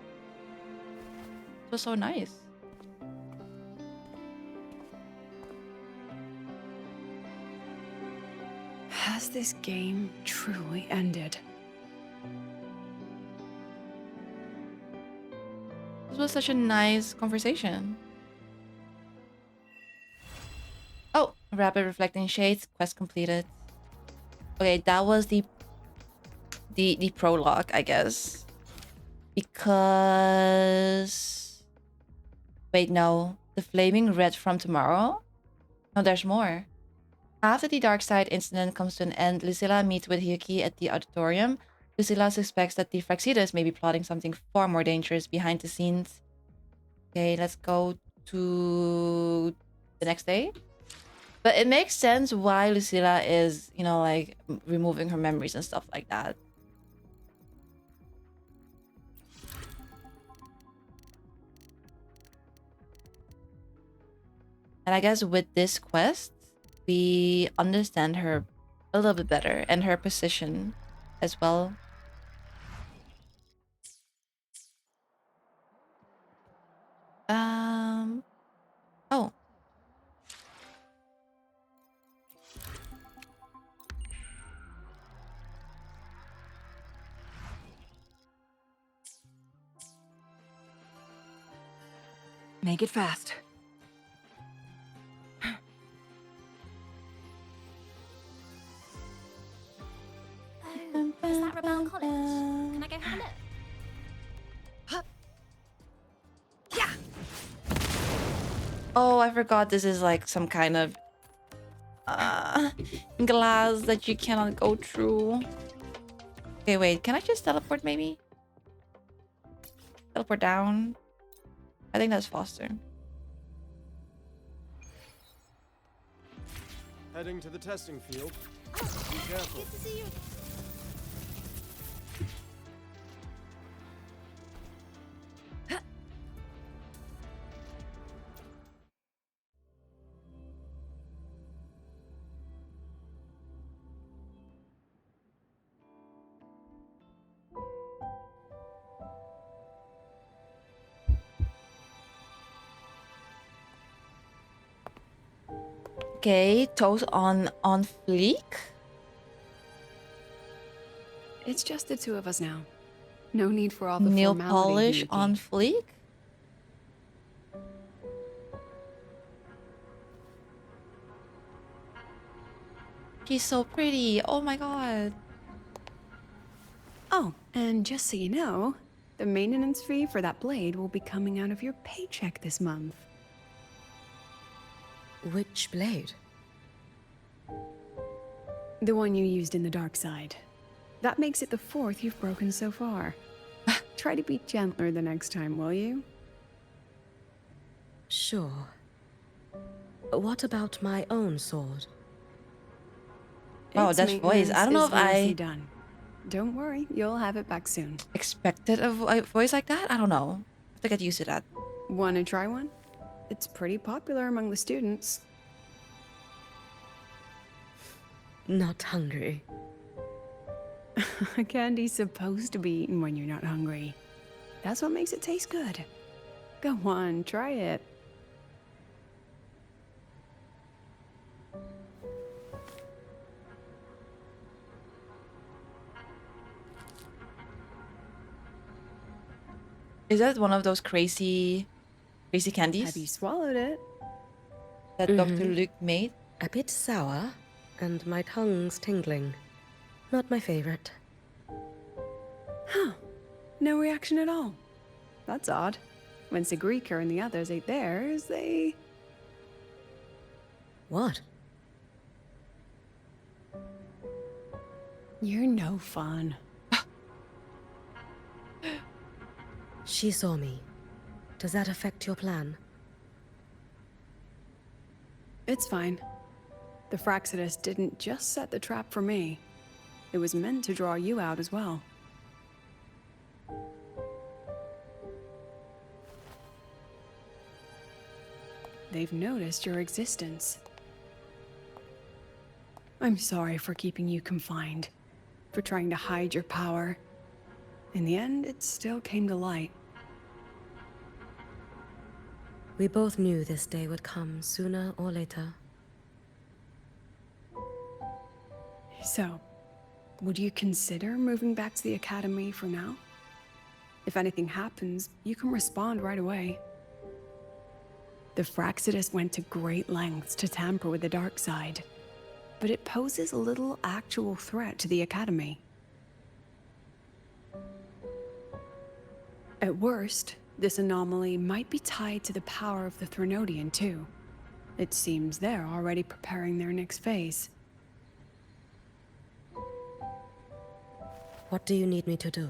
so nice. Has this game truly ended? This was such a nice conversation. Oh, rapid reflecting shades, quest completed. Okay, that was the prologue, I guess. Because wait, no. The flaming red from tomorrow? No, there's more. After the dark side incident comes to an end, Lucilla meets with Hyuki at the auditorium. Lucilla suspects that the Fraxidus may be plotting something far more dangerous behind the scenes. Okay, let's go to the next day. But it makes sense why Lucilla is, like, removing her memories and stuff like that. And I guess with this quest, we understand her a little bit better and her position as well. Oh. Make it fast. Is that Rebel College? Can I go have a look? Oh, I forgot this is like some kind of glass that you cannot go through. Okay, wait, can I just teleport maybe? Teleport down? I think that's faster. Heading to the testing field. Oh, Be careful. good to see you. Okay, toes on fleek. It's just the two of us now. No need for all the Nail formality. polish Yuki. on fleek. She's so pretty. Oh my god. Oh, and just so you know, the maintenance fee for that blade will be coming out of your paycheck this month. Which blade? The one you used in the dark side. That makes it the 4th you've broken so far. Try to be gentler the next time, will you? Sure. What about my own sword? Wow, Its Dutch voice. I don't know if mostly I done. Don't worry, you'll have it back soon. expected a voice like that. I don't know. I have to get used to that. Wanna try one? It's pretty popular among the students. Not hungry. Candy's supposed to be eaten when you're not hungry. That's what makes it taste good. Go on, try it. Is that one of those crazy candies? Have you swallowed it? That Dr. Luke made? A bit sour, and my tongue's tingling. Not my favorite. Huh. No reaction at all. That's odd. When Segue and the others ate theirs, they... What? You're no fun. She saw me. Does that affect your plan? It's fine. The Fraxidus didn't just set the trap for me. It was meant to draw you out as well. They've noticed your existence. I'm sorry for keeping you confined, for trying to hide your power. In the end, it still came to light. We both knew this day would come sooner or later. So, would you consider moving back to the academy for now? If anything happens, you can respond right away. The Fraxidus went to great lengths to tamper with the dark side, but it poses a little actual threat to the academy. At worst, this anomaly might be tied to the power of the Threnodian too. It seems they're already preparing their next phase. What do you need me to do?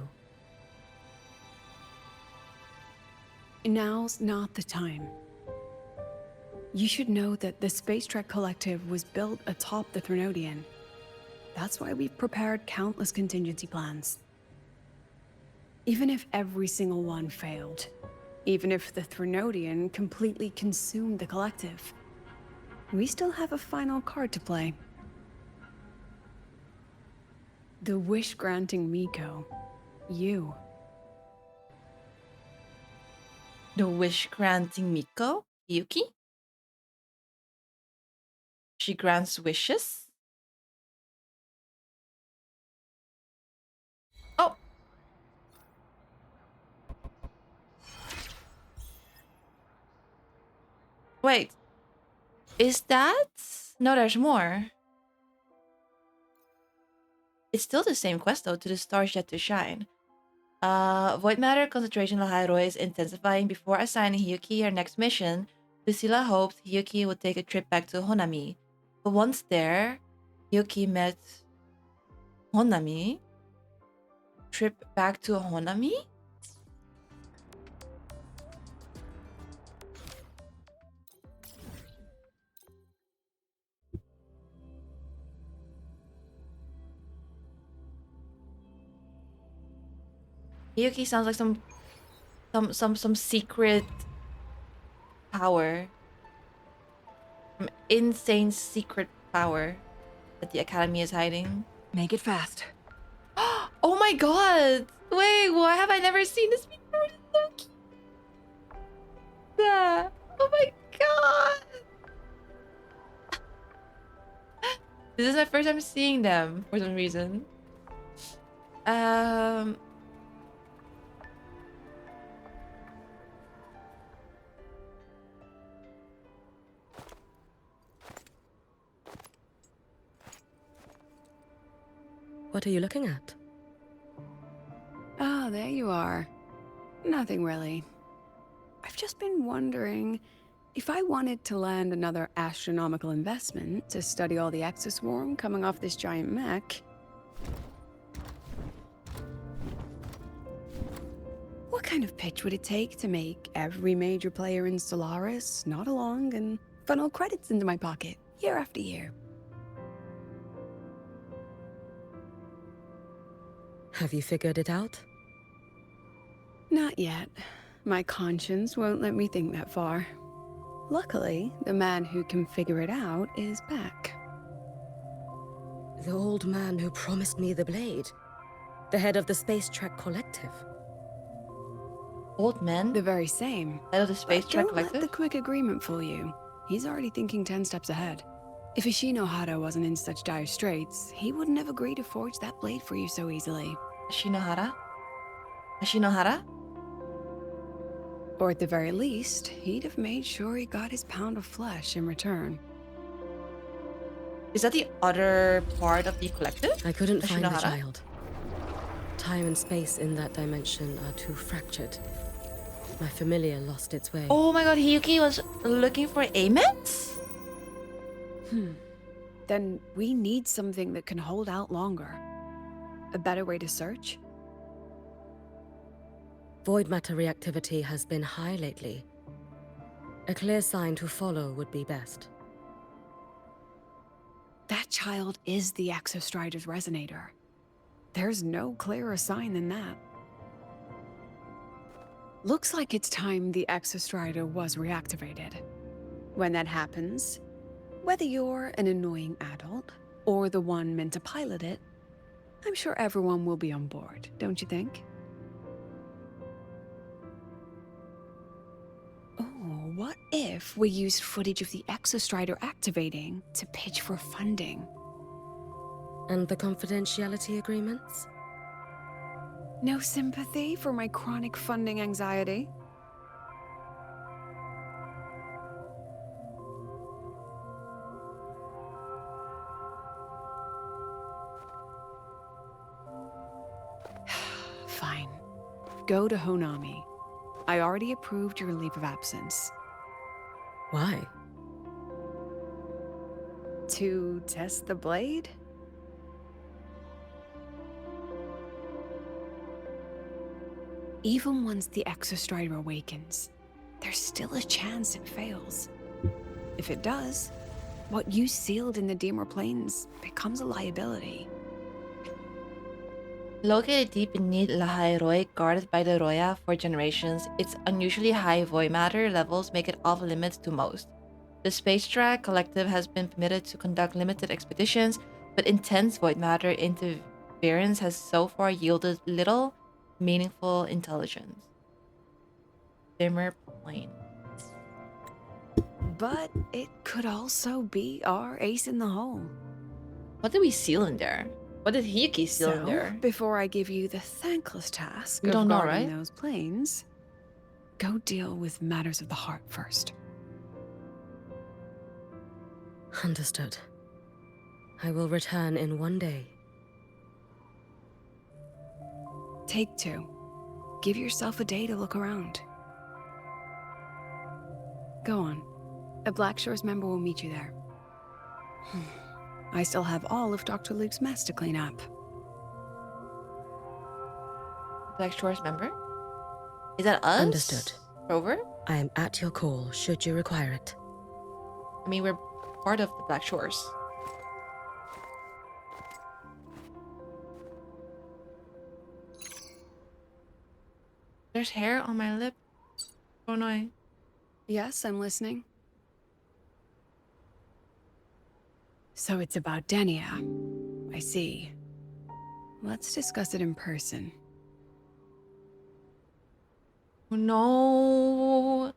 Now's not the time. You should know that the Space Trek Collective was built atop the Threnodian. That's why we've prepared countless contingency plans. Even if every single one failed, even if the Threnodian completely consumed the Collective, we still have a final card to play. The wish-granting Miko. You. The wish-granting Miko? Yuki? She grants wishes? Oh! Wait. Is that? No, there's more. It's still the same quest though, to the stars yet to shine. Void matter concentration Lahairoi is intensifying. Before assigning Hyuki her next mission, Lucilla hoped Hyuki would take a trip back to Honami. But once there, Hyuki met Honami. Trip back to Honami? Hyuki sounds like some secret power. Some insane secret power that the Academy is hiding. Make it fast. Oh my god! Wait, why have I never seen this before? It's so cute. Oh my god! This is my first time seeing them for some reason. What are you looking at? Ah, there you are. Nothing really. I've just been wondering if I wanted to land another astronomical investment to study all the exoswarm coming off this giant mech. What kind of pitch would it take to make every major player in Solaris nod along and funnel credits into my pocket year after year? Have you figured it out? Not yet. My conscience won't let me think that far. Luckily, the man who can figure it out is back. The old man who promised me the blade. The head of the Space Trek Collective. Old man? The very same. Head of the Space Trek Don't let Collective? the quick agreement fool you. He's already thinking 10 steps ahead. If Ishinohara wasn't in such dire straits, he wouldn't have agreed to forge that blade for you so easily. Ashinohara? Ashinohara? Or at the very least, he'd have made sure he got his pound of flesh in return. Is that the other part of the collective? I couldn't find the Ashinohara? child. Time and space in that dimension are too fractured. My familiar lost its way. Oh my god, Hyuki was looking for Amets? Then we need something that can hold out longer. A better way to search? Void matter reactivity has been high lately. A clear sign to follow would be best. That child is the Exostrider's resonator. There's no clearer sign than that. Looks like it's time the Exostrider was reactivated. When that happens, whether you're an annoying adult or the one meant to pilot it, I'm sure everyone will be on board, don't you think? Oh, what if we used footage of the Exostrider activating to pitch for funding? And the confidentiality agreements? No sympathy for my chronic funding anxiety? Fine. Go to Honami. I already approved your leave of absence. Why? To test the blade? Even once the Exostrider awakens, there's still a chance it fails. If it does, what you sealed in the Dimmer Plains becomes a liability. Located deep beneath Lahairoi, guarded by the Roya for generations, its unusually high void matter levels make it off limits to most. The Space Drag Collective has been permitted to conduct limited expeditions, but intense void matter interference has so far yielded little meaningful intelligence. Dimmer plane. But it could also be our ace in the hole. What did we seal in there? What did Hiyuki seal in there? Before I give you the thankless task We of don't know, guarding right? those planes, go deal with matters of the heart first. Understood. I will return in 1 day. Take 2. Give yourself a day to look around. Go on. A Black Shores member will meet you there. I still have all of Dr. Luke's mess to clean up. Black Shores member? Is that us? Understood. Rover? I am at your call, should you require it. I mean, we're part of the Black Shores. There's hair on my lip. So annoying. Yes, I'm listening. So it's about Denia. I see. Let's discuss it in person. Oh, no.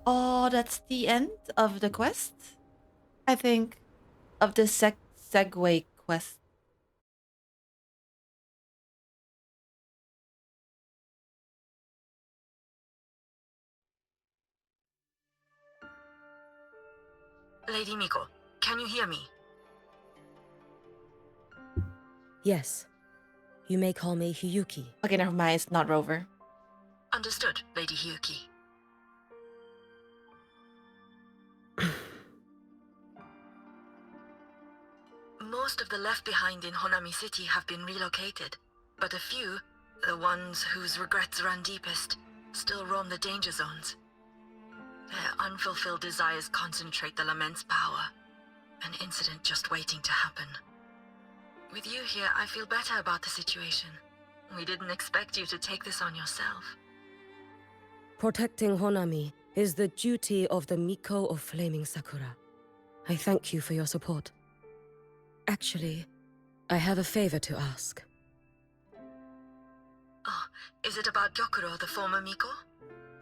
Oh, that's the end of the quest? I think. Of the Segue quest. Lady Miko, can you hear me? Yes. You may call me Hiyuki. Okay, never mind. It's not Rover. Understood, Lady Hiyuki. Most of the left behind in Honami City have been relocated, but a few, the ones whose regrets run deepest, still roam the danger zones. Their unfulfilled desires concentrate the Lament's power, an incident just waiting to happen. With you here, I feel better about the situation. We didn't expect you to take this on yourself. Protecting Honami is the duty of the Miko of Flaming Sakura. I thank you for your support. Actually, I have a favor to ask. Oh, is it about Gyokuro, the former Miko?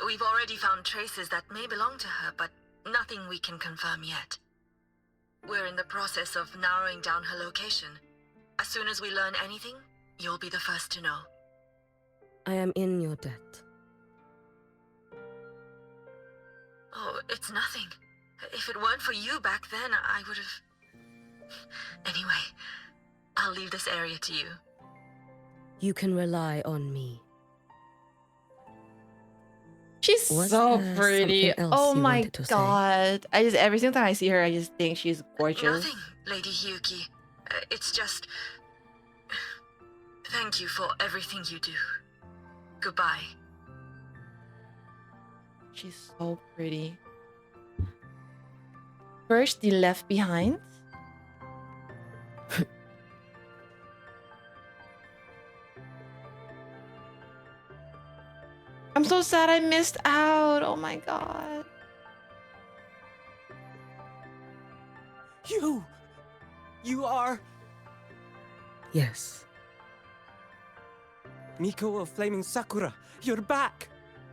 We've already found traces that may belong to her, but nothing we can confirm yet. We're in the process of narrowing down her location. As soon as we learn anything, you'll be the first to know. I am in your debt. Oh, it's nothing. If it weren't for you back then, I would have... Anyway, I'll leave this area to you. You can rely on me. She's so pretty. Oh my god. I just, every single time I see her, I just think she's gorgeous. Nothing, Lady Hiyuki. It's just... Thank you for everything you do. Goodbye. She's so pretty. First, the left behind. I'm so sad I missed out. Oh my god. You are... Yes. Miko of Flaming Sakura, you're back!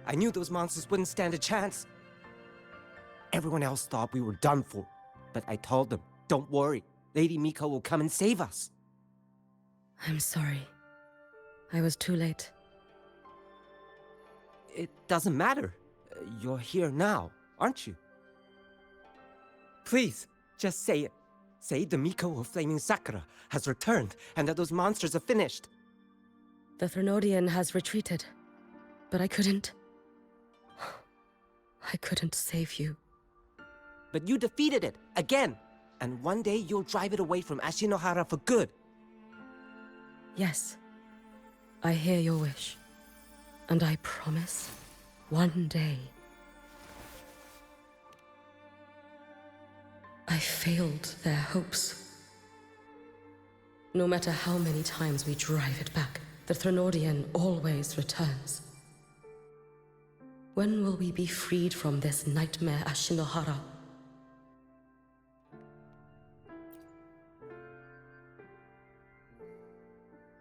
I knew those monsters wouldn't stand a chance. Everyone else thought we were done for, but I told them, don't worry, Lady Miko will come and save us. I'm sorry. I was too late. It doesn't matter. You're here now, aren't you? Please, just say it. Say the Miko of Flaming Sakura has returned and that those monsters are finished. The Threnodian has retreated, but I couldn't save you. But you defeated it, again! And one day you'll drive it away from Ashinohara for good. Yes, I hear your wish. And I promise, one day... I failed their hopes. No matter how many times we drive it back, the Threnodian always returns. When will we be freed from this nightmare Ashinohara?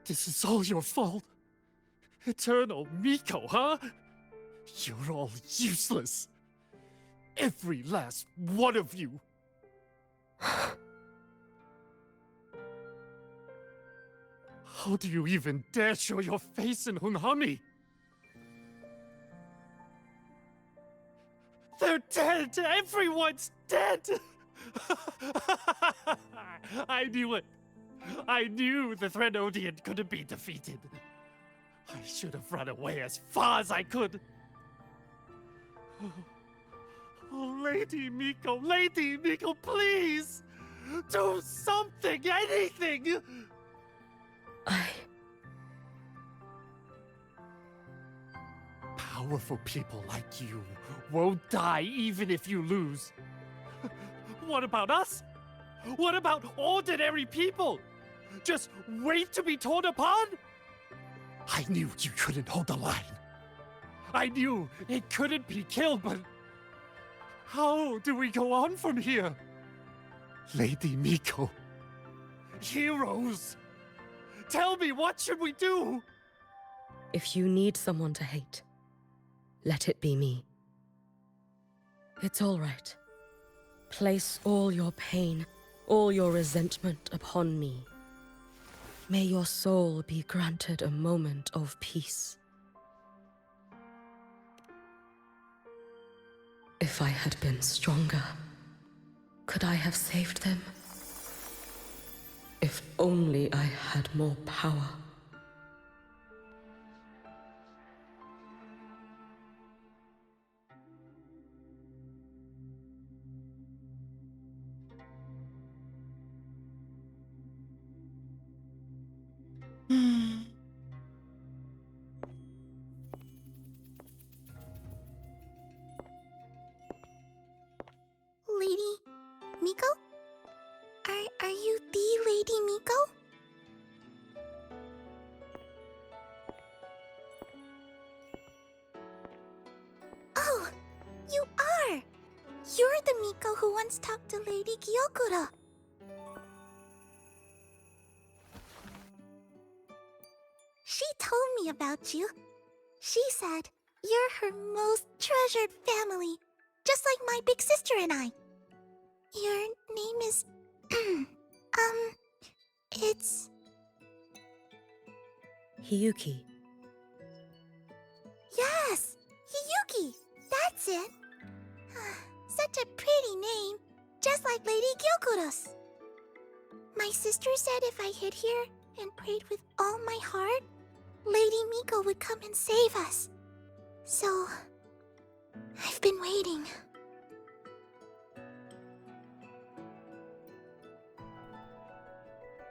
This is all your fault. Eternal Miko, huh? You're all useless. Every last one of you. How do you even dare show your face in Hunhami? They're dead! Everyone's dead! I knew it. I knew the Threnodian couldn't be defeated. I should have run away as far as I could. Oh, Lady Miko, please! Do something, anything! Powerful people like you won't die even if you lose. What about us? What about ordinary people? Just wait to be torn apart? I knew you couldn't hold the line. I knew it couldn't be killed, but how do we go on from here? Lady Miko, heroes, tell me, what should we do? If you need someone to hate, let it be me. It's all right. Place all your pain, all your resentment upon me. May your soul be granted a moment of peace. If I had been stronger, could I have saved them? If only I had more power. Lady Miko? Are you the Lady Miko? Oh, you are! You're the Miko who once talked to Lady Gyokura. She told me about you. She said you're her most treasured family, just like my big sister and I. Your name is... it's... Hiyuki. Yes! Hiyuki! That's it! Such a pretty name, just like Lady Gyokura's. My sister said if I hid here and prayed with all my heart, Lady Miko would come and save us. So... I've been waiting.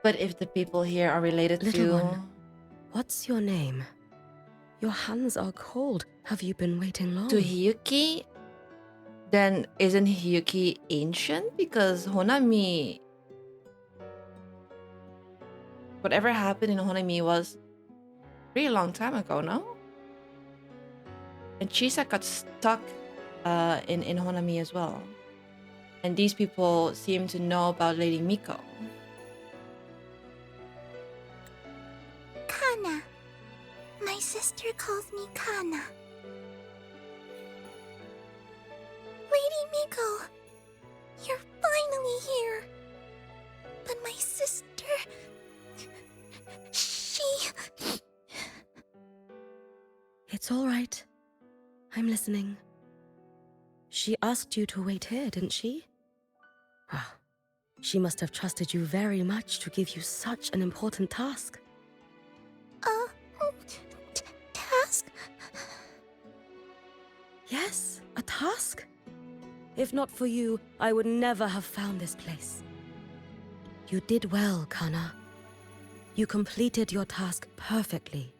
But if the people here are related Little to... one, what's your name? Your hands are cold. Have you been waiting long? To Hiyuki? Then isn't Hiyuki ancient? Because Honami... Whatever happened in Honami was a pretty long time ago, no? And Chisa got stuck in Honami as well. And these people seem to know about Lady Miko. Kana. My sister calls me Kana. Lady Miko, you're finally here. But my sister... she... It's all right. I'm listening. She asked you to wait here, didn't she? Ah, she must have trusted you very much to give you such an important task. Task? Yes, a task? If not for you, I would never have found this place. You did well, Kana. You completed your task perfectly.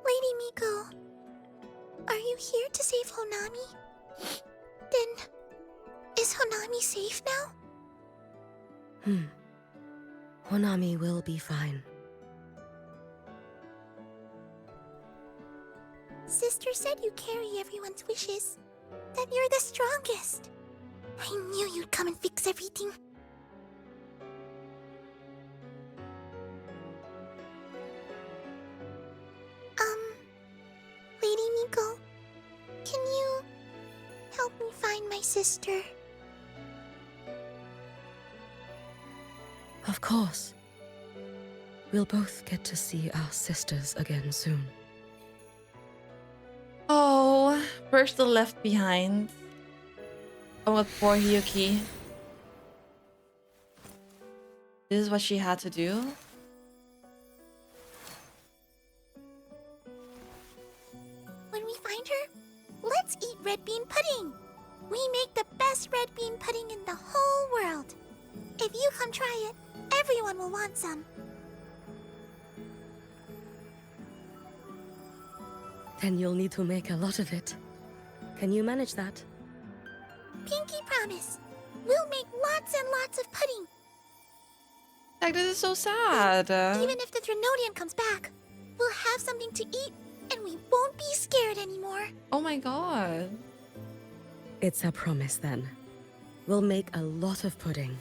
Lady Miko, are you here to save Honami? Then, is Honami safe now? Honami will be fine. Sister said you carry everyone's wishes. That you're the strongest. I knew you'd come and fix everything. Lady Miko, can you help me find my sister? Of course. We'll both get to see our sisters again soon. Oh, we're still left behind. Oh, poor Hiyuki. This is what she had to do. When we find her, let's eat red bean pudding. We make the best red bean pudding in the whole world. If you come try it, everyone will want some. Then you'll need to make a lot of it. Can you manage that? Pinky promise. We'll make lots and lots of pudding. Like, this is so sad. Even if the Drenodian comes back, we'll have something to eat and we won't be scared anymore. Oh my god. It's a promise then. We'll make a lot of pudding.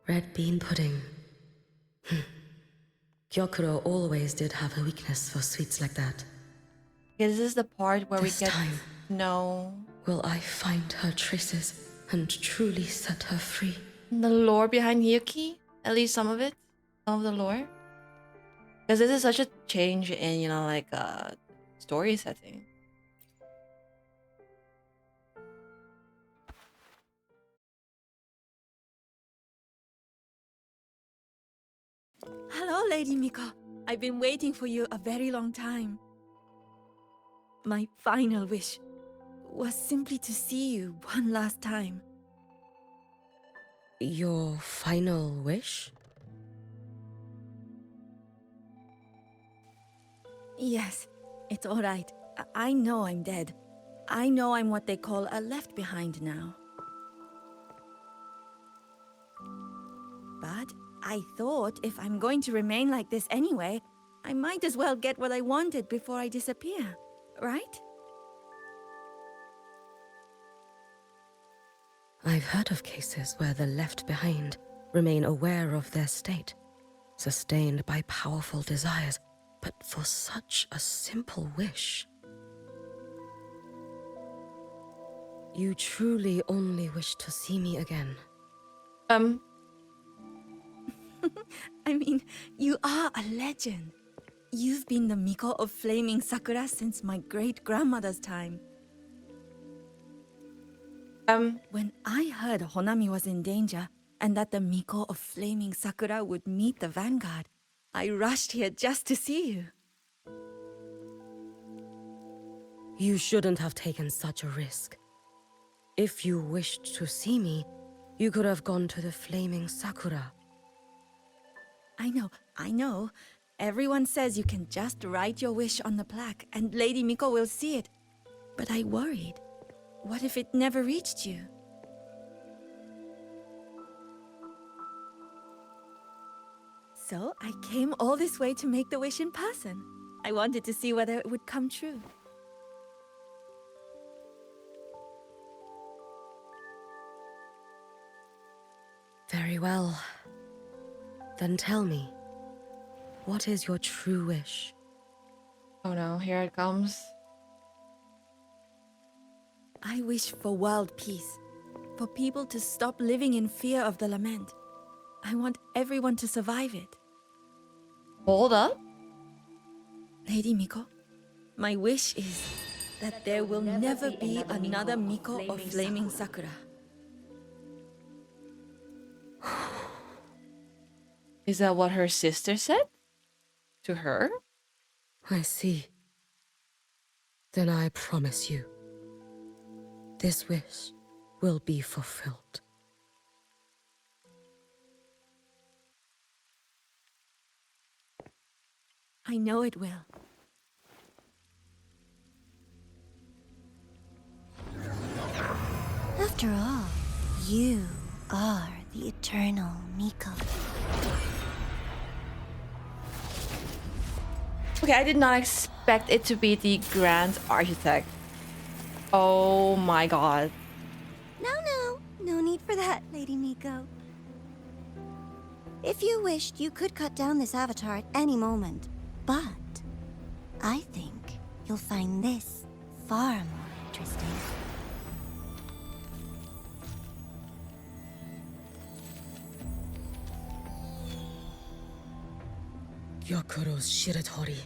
Red bean pudding. Gyokuro always did have a weakness for sweets like that. Okay, this is the part where This we get time, to know will I find her traces and truly set her free? the lore behind Hiyuki. At least some of it. Some of the lore. Because this is such a change in, you know, like, story setting. Hello, Lady Miko. I've been waiting for you a very long time. My final wish was simply to see you one last time. Your final wish? Yes, it's all right. I know I'm dead. I know I'm what they call a left behind now. But I thought if I'm going to remain like this anyway, I might as well get what I wanted before I disappear, right? I've heard of cases where the left behind remain aware of their state, sustained by powerful desires, but for such a simple wish. You truly only wish to see me again. I mean, you are a legend. You've been the Miko of Flaming Sakura since my great-grandmother's time. When I heard Honami was in danger, and that the Miko of Flaming Sakura would meet the Vanguard, I rushed here just to see you. You shouldn't have taken such a risk. If you wished to see me, you could have gone to the Flaming Sakura. I know. Everyone says you can just write your wish on the plaque and Lady Miko will see it. But I worried. What if it never reached you? So I came all this way to make the wish in person. I wanted to see whether it would come true. Very well. Then tell me, what is your true wish? Oh no, here it comes. I wish for world peace. For people to stop living in fear of the lament. I want everyone to survive it. Hold up. Lady Miko, my wish is that there will never be another Miko of Flaming Sakura. Is that what her sister said to her? I see. Then I promise you, this wish will be fulfilled. I know it will. After all, you are the eternal Miko. Okay, I did not expect it to be the Grand Architect. Oh my god. No need for that, Lady Miko. If you wished, you could cut down this avatar at any moment. But I think you'll find this far more interesting. Gyakuro's Shiratori.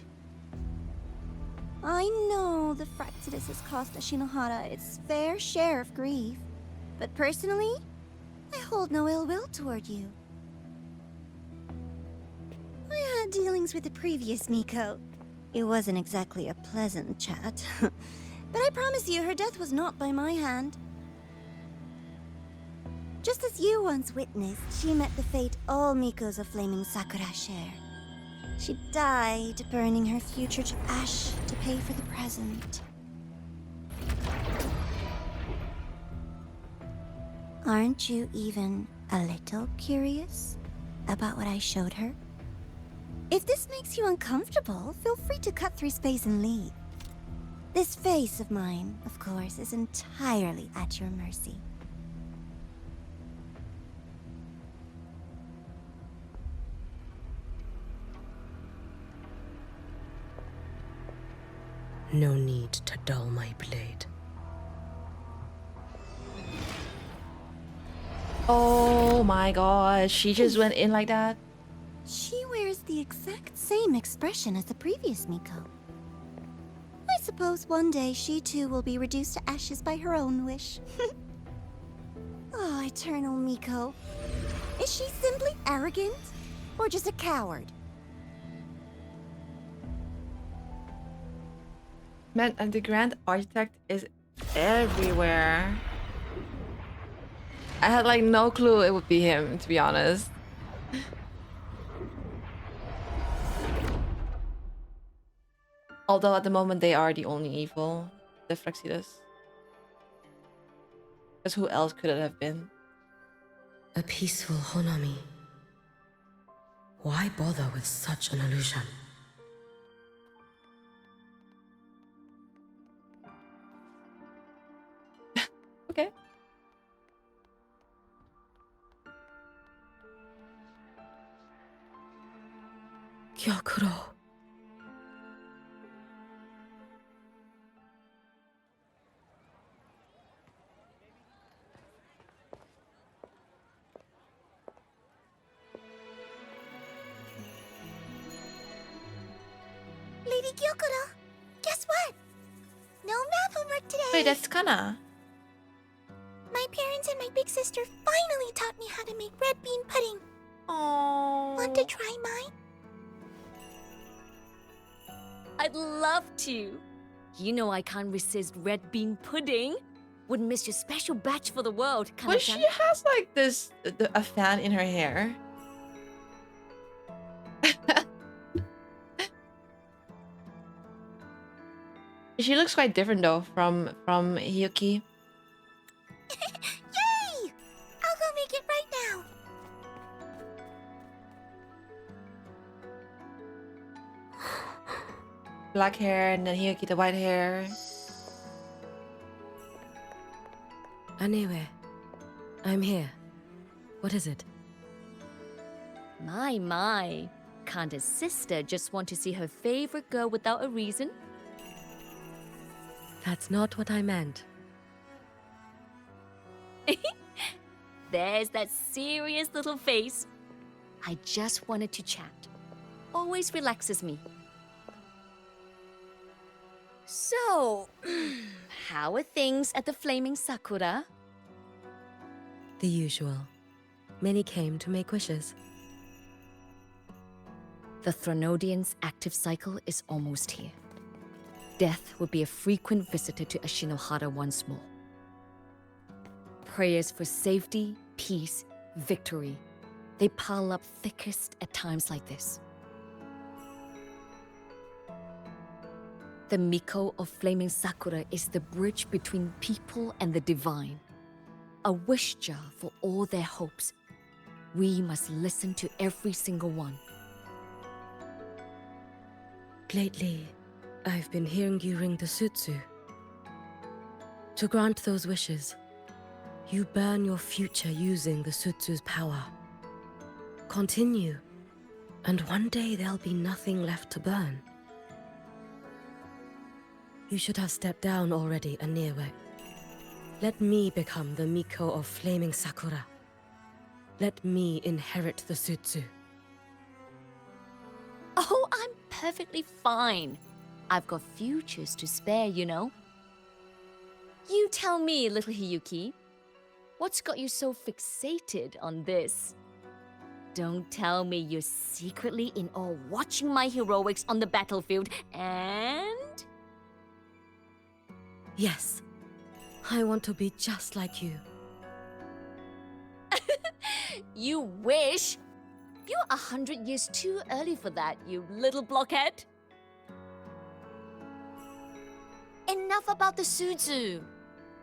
I know the Fraxidus has cost Ashinohara its fair share of grief. But personally, I hold no ill will toward you. I had dealings with the previous Miko. It wasn't exactly a pleasant chat. But I promise you, her death was not by my hand. Just as you once witnessed, she met the fate all Mikos of Flaming Sakura share. She died, burning her future to ash to pay for the present. Aren't you even a little curious about what I showed her? If this makes you uncomfortable, feel free to cut through space and leave. This face of mine, of course, is entirely at your mercy. No need to dull my blade. Oh my god, she just went in like that? She wears the exact same expression as the previous Miko. I suppose one day she too will be reduced to ashes by her own wish. Oh, eternal Miko. Is she simply arrogant? Or just a coward? Man, and the Grand Architect is everywhere. I had like no clue it would be him, to be honest. Although at the moment they are the only evil, the Fraxidus. Because who else could it have been? A peaceful Honami. Why bother with such an illusion? Okay. Gyakuro. Lady Gyokuro, guess what? No math homework today. Wait, that's Kana. My parents and my big sister finally taught me how to make red bean pudding. Aww. Want to try mine? I'd love to. You know I can't resist red bean pudding. Wouldn't miss your special batch for the world, Well, she has like this, a fan in her hair. She looks quite different though from Hiyuki. Yay! I'll go make it right now. Black hair and then Hiyuki the white hair. Anyway, I'm here. What is it? My. Can't a sister just want to see her favorite girl without a reason? That's not what I meant. There's that serious little face. I just wanted to chat. Always relaxes me. So, how are things at the Flaming Sakura? The usual. Many came to make wishes. The Thronodian's active cycle is almost here. Death will be a frequent visitor to Ashinohara once more. Prayers for safety, peace, victory, they pile up thickest at times like this. The Miko of Flaming Sakura is the bridge between people and the divine. A wish jar for all their hopes. We must listen to every single one. Lately, I've been hearing you ring the sutsu. To grant those wishes, you burn your future using the sutsu's power. Continue, and one day there'll be nothing left to burn. You should have stepped down already, Aniwe. Let me become the Miko of Flaming Sakura. Let me inherit the sutsu. Oh, I'm perfectly fine. I've got futures to spare, you know. You tell me, little Hiyuki, what's got you so fixated on this? Don't tell me you're secretly in awe watching my heroics on the battlefield and... Yes, I want to be just like you. You wish? You're 100 years too early for that, you little blockhead. Enough about the sutsu.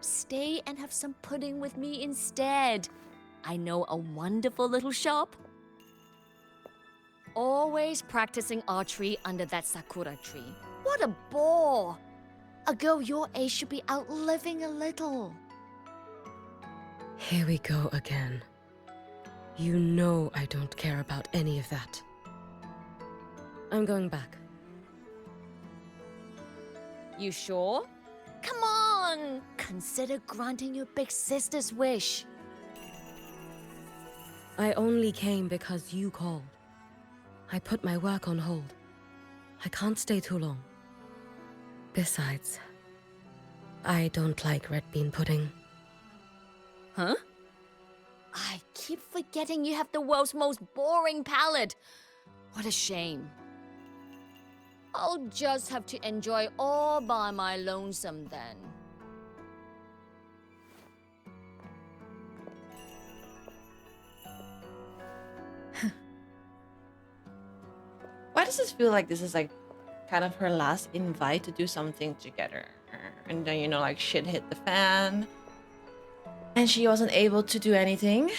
Stay and have some pudding with me instead. I know a wonderful little shop. Always practicing archery under that sakura tree. What a bore! A girl your age should be out living a little. Here we go again. You know I don't care about any of that. I'm going back. You sure? Come on! Consider granting your big sister's wish. I only came because you called. I put my work on hold. I can't stay too long. Besides, I don't like red bean pudding. Huh? I keep forgetting you have the world's most boring palate. What a shame. I'll just have to enjoy all by my lonesome then. Why does this feel like this is like kind of her last invite to do something together? And then, you know, like shit hit the fan. And she wasn't able to do anything.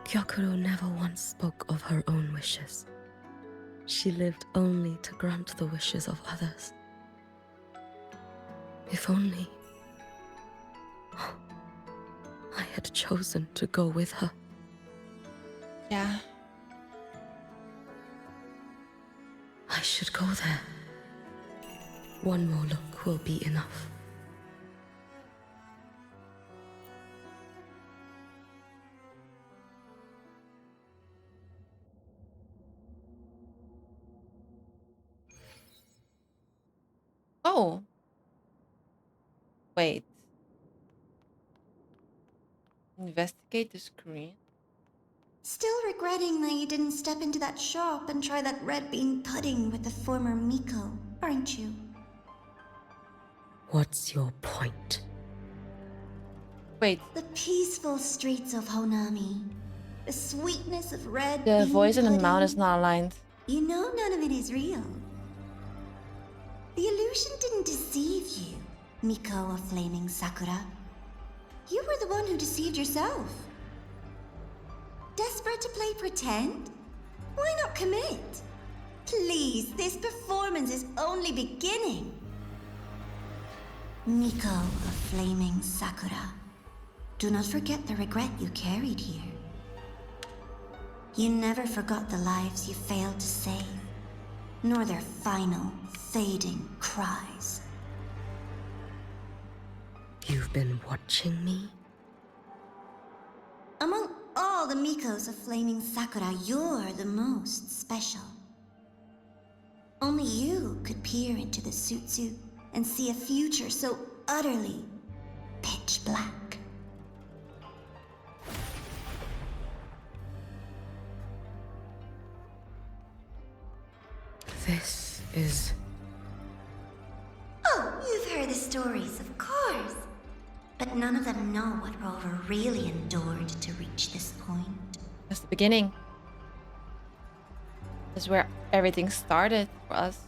Gyokuro never once spoke of her own wishes. She lived only to grant the wishes of others. If only I had chosen to go with her. Yeah. I should go there. One more look will be enough. Oh. Wait. Investigate the screen. Still regretting that you didn't step into that shop and try that red bean pudding with the former Miko, aren't you? What's your point? Wait. The peaceful streets of Honami. The sweetness of red The bean voice and the mouth pudding. is not aligned. You know none of it is real. The illusion didn't deceive you, Miko of Flaming Sakura. You were the one who deceived yourself. Desperate to play pretend? Why not commit? Please, this performance is only beginning. Miko of Flaming Sakura, do not forget the regret you carried here. You never forgot the lives you failed to save, nor their final, fading cries. You've been watching me? Among all the Mikos of Flaming Sakura, you're the most special. Only you could peer into the Sutsu and see a future so utterly pitch black. This is... Oh, you've heard the stories, of course. But none of them know what Rover really endured to reach this point. That's the beginning. That's where everything started for us.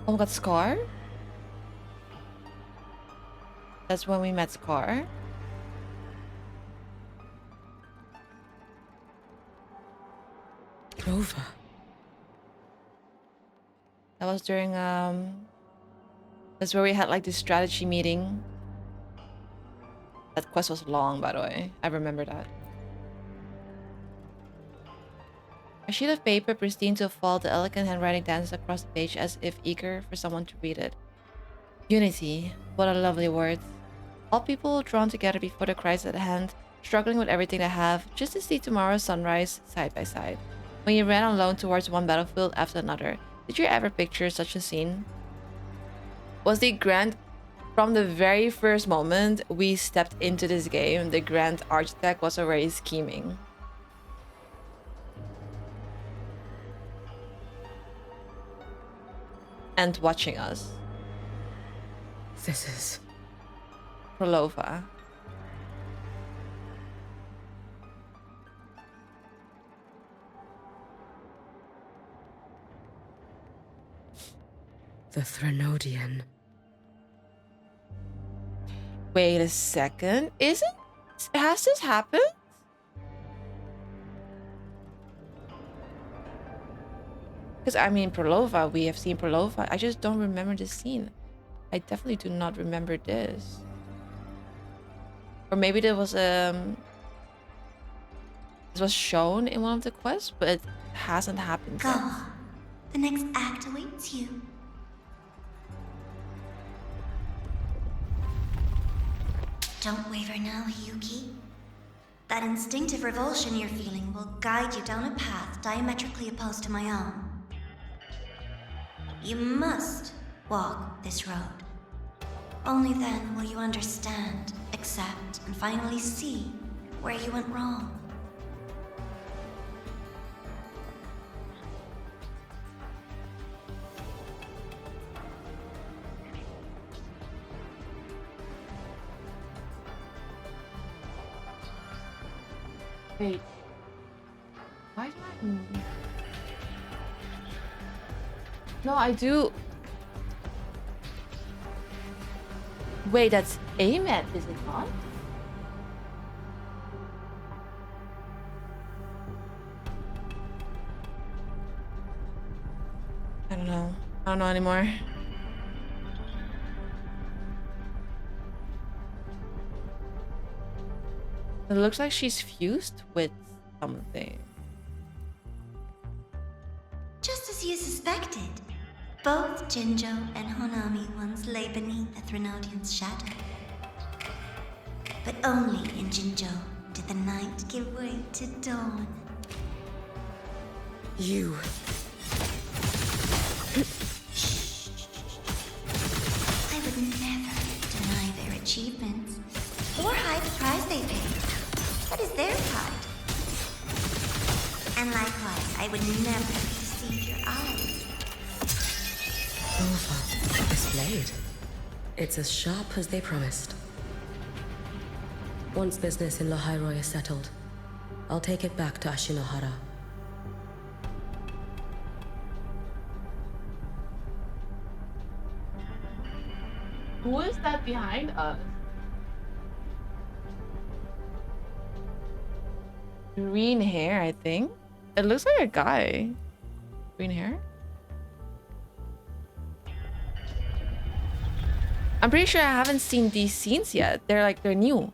Oh my god, Scar? That's when we met Scar. Rover. That was during that's where we had like this strategy meeting. That quest was long, by the way. I remember that. A sheet of paper, pristine to a fault, the elegant handwriting dances across the page as if eager for someone to read it. Unity. What a lovely word. All people drawn together before the crisis at hand, struggling with everything they have, just to see tomorrow's sunrise side by side. When you ran alone towards one battlefield after another, did you ever picture such a scene? Was the grand... From the very first moment we stepped into this game, the Grand Architect was already scheming. And watching us. This is... Prolova. The Threnodian. Wait a second. Has this happened? Because I mean, Prolova, we have seen Prolova. I just don't remember this scene. I definitely do not remember this. Or maybe there was this was shown in one of the quests, but it hasn't happened Go yet. on. The next act awaits you. Don't waver now, Yuki. That instinctive revulsion you're feeling will guide you down a path diametrically opposed to my own. You must walk this road. Only then will you understand, accept, and finally see where you went wrong. Wait. Why do I... No, I do... Wait, that's Ahmed, is it not? I don't know. I don't know anymore. It looks like she's fused with something. Just as you suspected, both Jinjo and Honami once lay beneath the Threnodian's shadow. But only in Jinjo did the night give way to dawn. You... I would never deny their achievements, or hide the price they paid. That is their pride. And likewise, I would never deceive your eyes. Over. This blade. It's as sharp as they promised. Once business in Lahairoi is settled, I'll take it back to Ashinohara. Who is that behind us? Green hair, I think. It looks like a guy. Green hair? I'm pretty sure I haven't seen these scenes yet. They're new.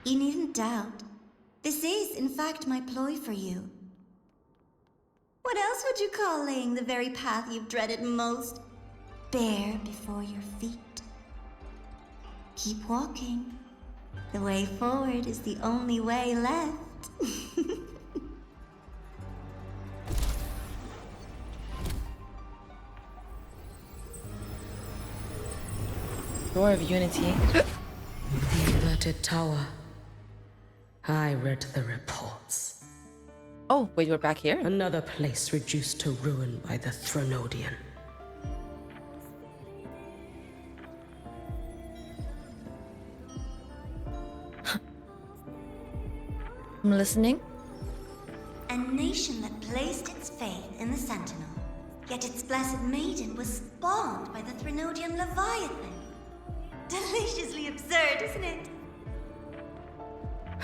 You needn't doubt. This is, in fact, my ploy for you. What else would you call laying the very path you've dreaded most bare before your feet? Keep walking. The way forward is the only way left. Door of Unity. The inverted tower. I read the reports. Oh, wait, we're back here? Another place reduced to ruin by the Threnodian. I'm listening. A nation that placed its faith in the Sentinel, yet its blessed maiden was spawned by the Threnodian Leviathan. Deliciously absurd, isn't it?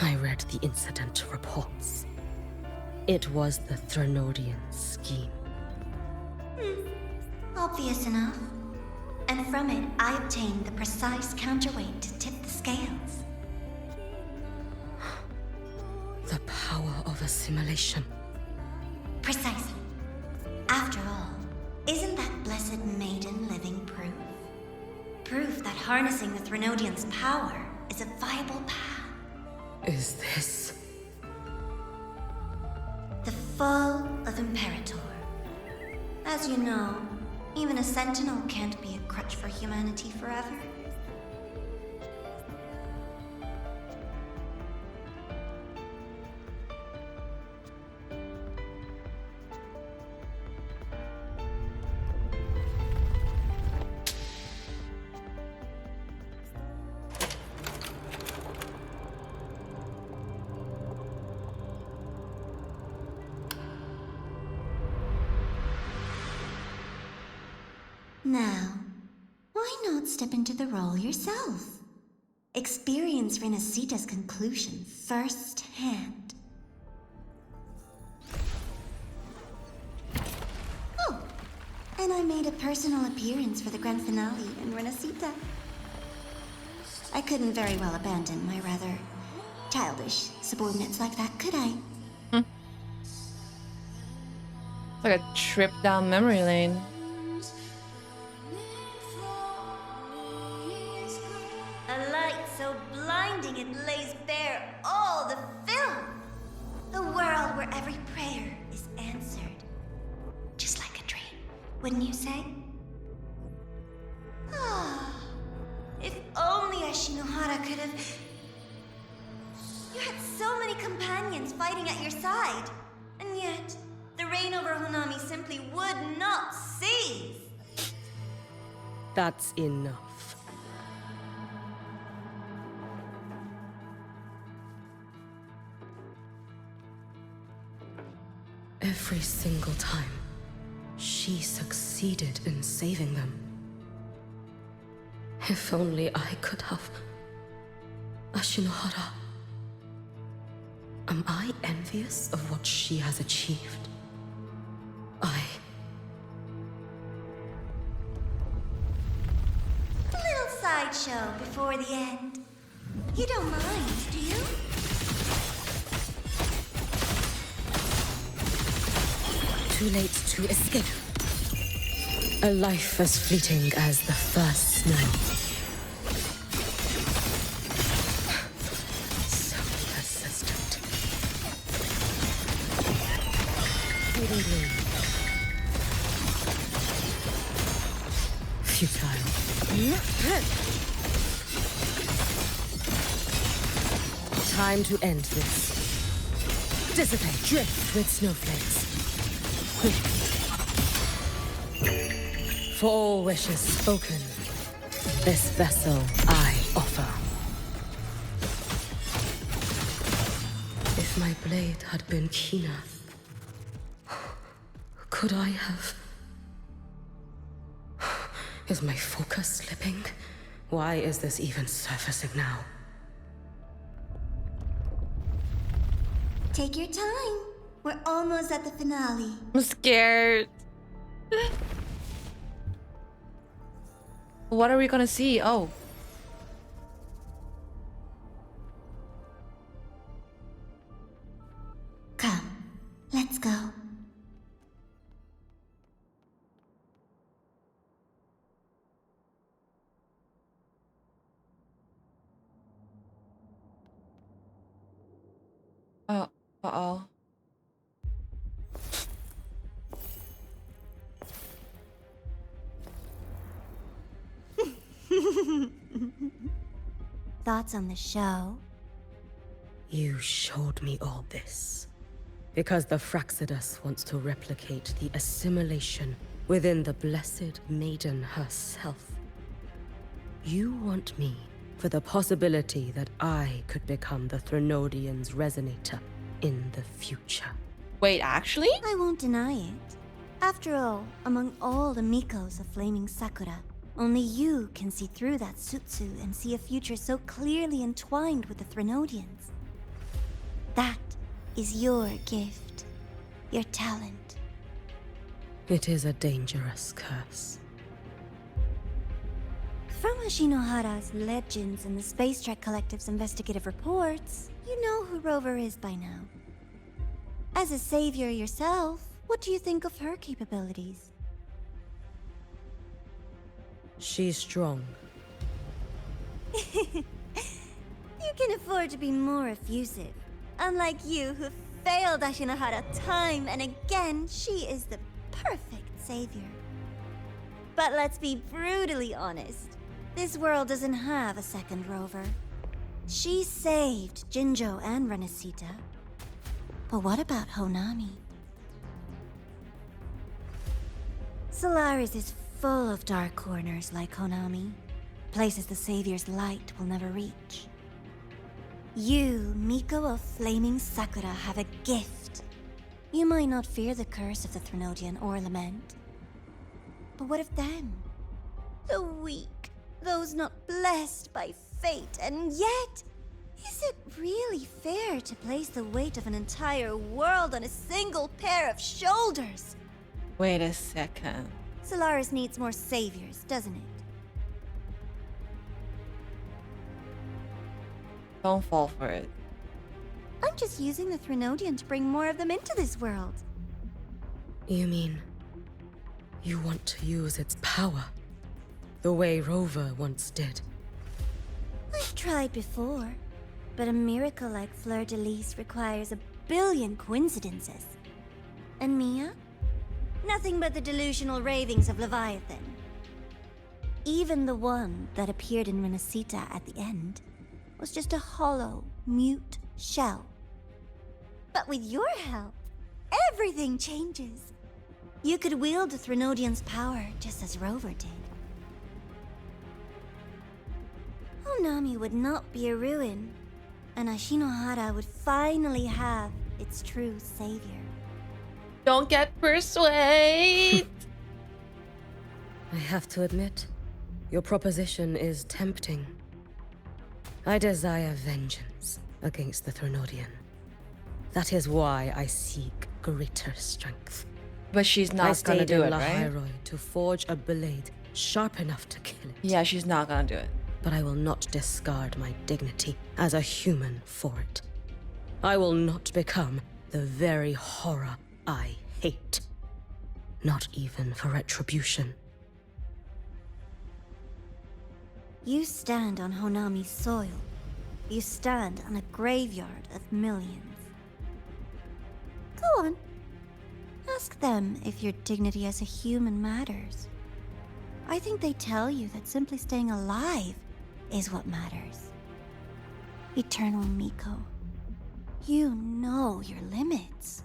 I read the incident reports. It was the Threnodian scheme. Obvious enough. And from it, I obtained the precise counterweight to tip the scales. The power of assimilation. Precisely. After all, isn't that blessed maiden living proof? Proof that harnessing the Threnodian's power is a viable path. Is this the fall of Imperator? As you know, even a sentinel can't be a crutch for humanity forever. Now, why not step into the role yourself? Experience Renacita's conclusion firsthand. Oh, and I made a personal appearance for the grand finale in Renacita. I couldn't very well abandon my rather childish subordinates like that, could I? It's like a trip down memory lane. A light so blinding it lays bare all the film. A world where every prayer is answered. Just like a dream, wouldn't you say? Ah, if only Ashinohara could have... You had so many companions fighting at your side, and yet the reign over Honami simply would not cease. That's enough. Every single time, she succeeded in saving them. If only I could have... Ashinohara. Am I envious of what she has achieved? A little sideshow before the end. You don't mind, do you? Too late to escape. A life as fleeting as the first snow. So persistent. Fading bloom. Futile. Time to end this. Dissipate, drift with snowflakes. For all wishes spoken, this vessel I offer. If my blade had been keener, could I have... Is my focus slipping? Why is this even surfacing now? Take your time. We're almost at the finale. I'm scared. What are we gonna see? Oh. Uh-oh. Thoughts on the show? You showed me all this because the Fraxidus wants to replicate the assimilation within the Blessed Maiden herself. You want me for the possibility that I could become the Threnodian's resonator in the future. Wait, actually? I won't deny it. After all, among all the Mikos of Flaming Sakura, only you can see through that Sutsu and see a future so clearly entwined with the Threnodians. That is your gift, your talent. It is a dangerous curse. From Ashinohara's legends and the Space Trek Collective's investigative reports, you know who Rover is by now. As a savior yourself, what do you think of her capabilities? She's strong. You can afford to be more effusive. Unlike you, who failed Ashinohara time and again, she is the perfect savior. But let's be brutally honest. This world doesn't have a second Rover. She saved Jinjo and Renesita. But what about Honami? Solaris is full of dark corners like Honami. Places the Savior's light will never reach. You, Miko of Flaming Sakura, have a gift. You might not fear the curse of the Threnodian or Lament. But what of them? The weak, those not blessed by fate, and yet, is it really fair to place the weight of an entire world on a single pair of shoulders? Wait a second. Solaris needs more saviors, doesn't it? Don't fall for it. I'm just using the Threnodian to bring more of them into this world. You mean you want to use its power the way Rover once did? I've tried before, but a miracle like Fleur-de-Lis requires a billion coincidences. And Mia? Nothing but the delusional ravings of Leviathan. Even the one that appeared in Renesita at the end was just a hollow, mute shell. But with your help, everything changes. You could wield the Threnodian's power just as Rover did. Honami would not be a ruin, and Ashinohara would finally have its true savior. Don't get persuaded! I have to admit, your proposition is tempting. I desire vengeance against the Threnodian. That is why I seek greater strength. But she's not I gonna stayed do in it, right? Lahairoi to forge a blade sharp enough to kill it. Yeah, she's not gonna do it. But I will not discard my dignity as a human for it. I will not become the very horror I hate. Not even for retribution. You stand on Honami's soil. You stand on a graveyard of millions. Go on. Ask them if your dignity as a human matters. I think they tell you that simply staying alive is what matters. Eternal Miko, you know your limits.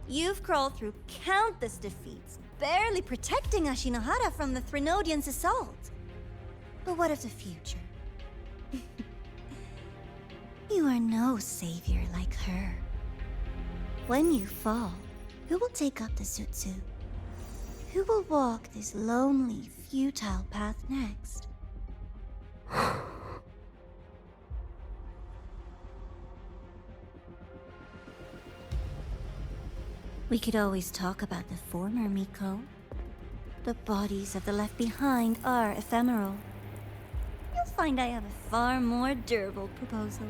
You've crawled through countless defeats, barely protecting Ashinohara from the Threnodian's assault. But what of the future? You are no savior like her. When you fall, who will take up the Sutsu? Who will walk this lonely, futile path next? We could always talk about the former Miko. The bodies of the left behind are ephemeral. You'll find I have a far more durable proposal.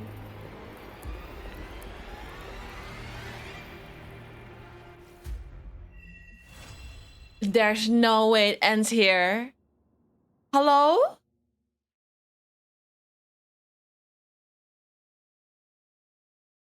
There's no way it ends here. Hello?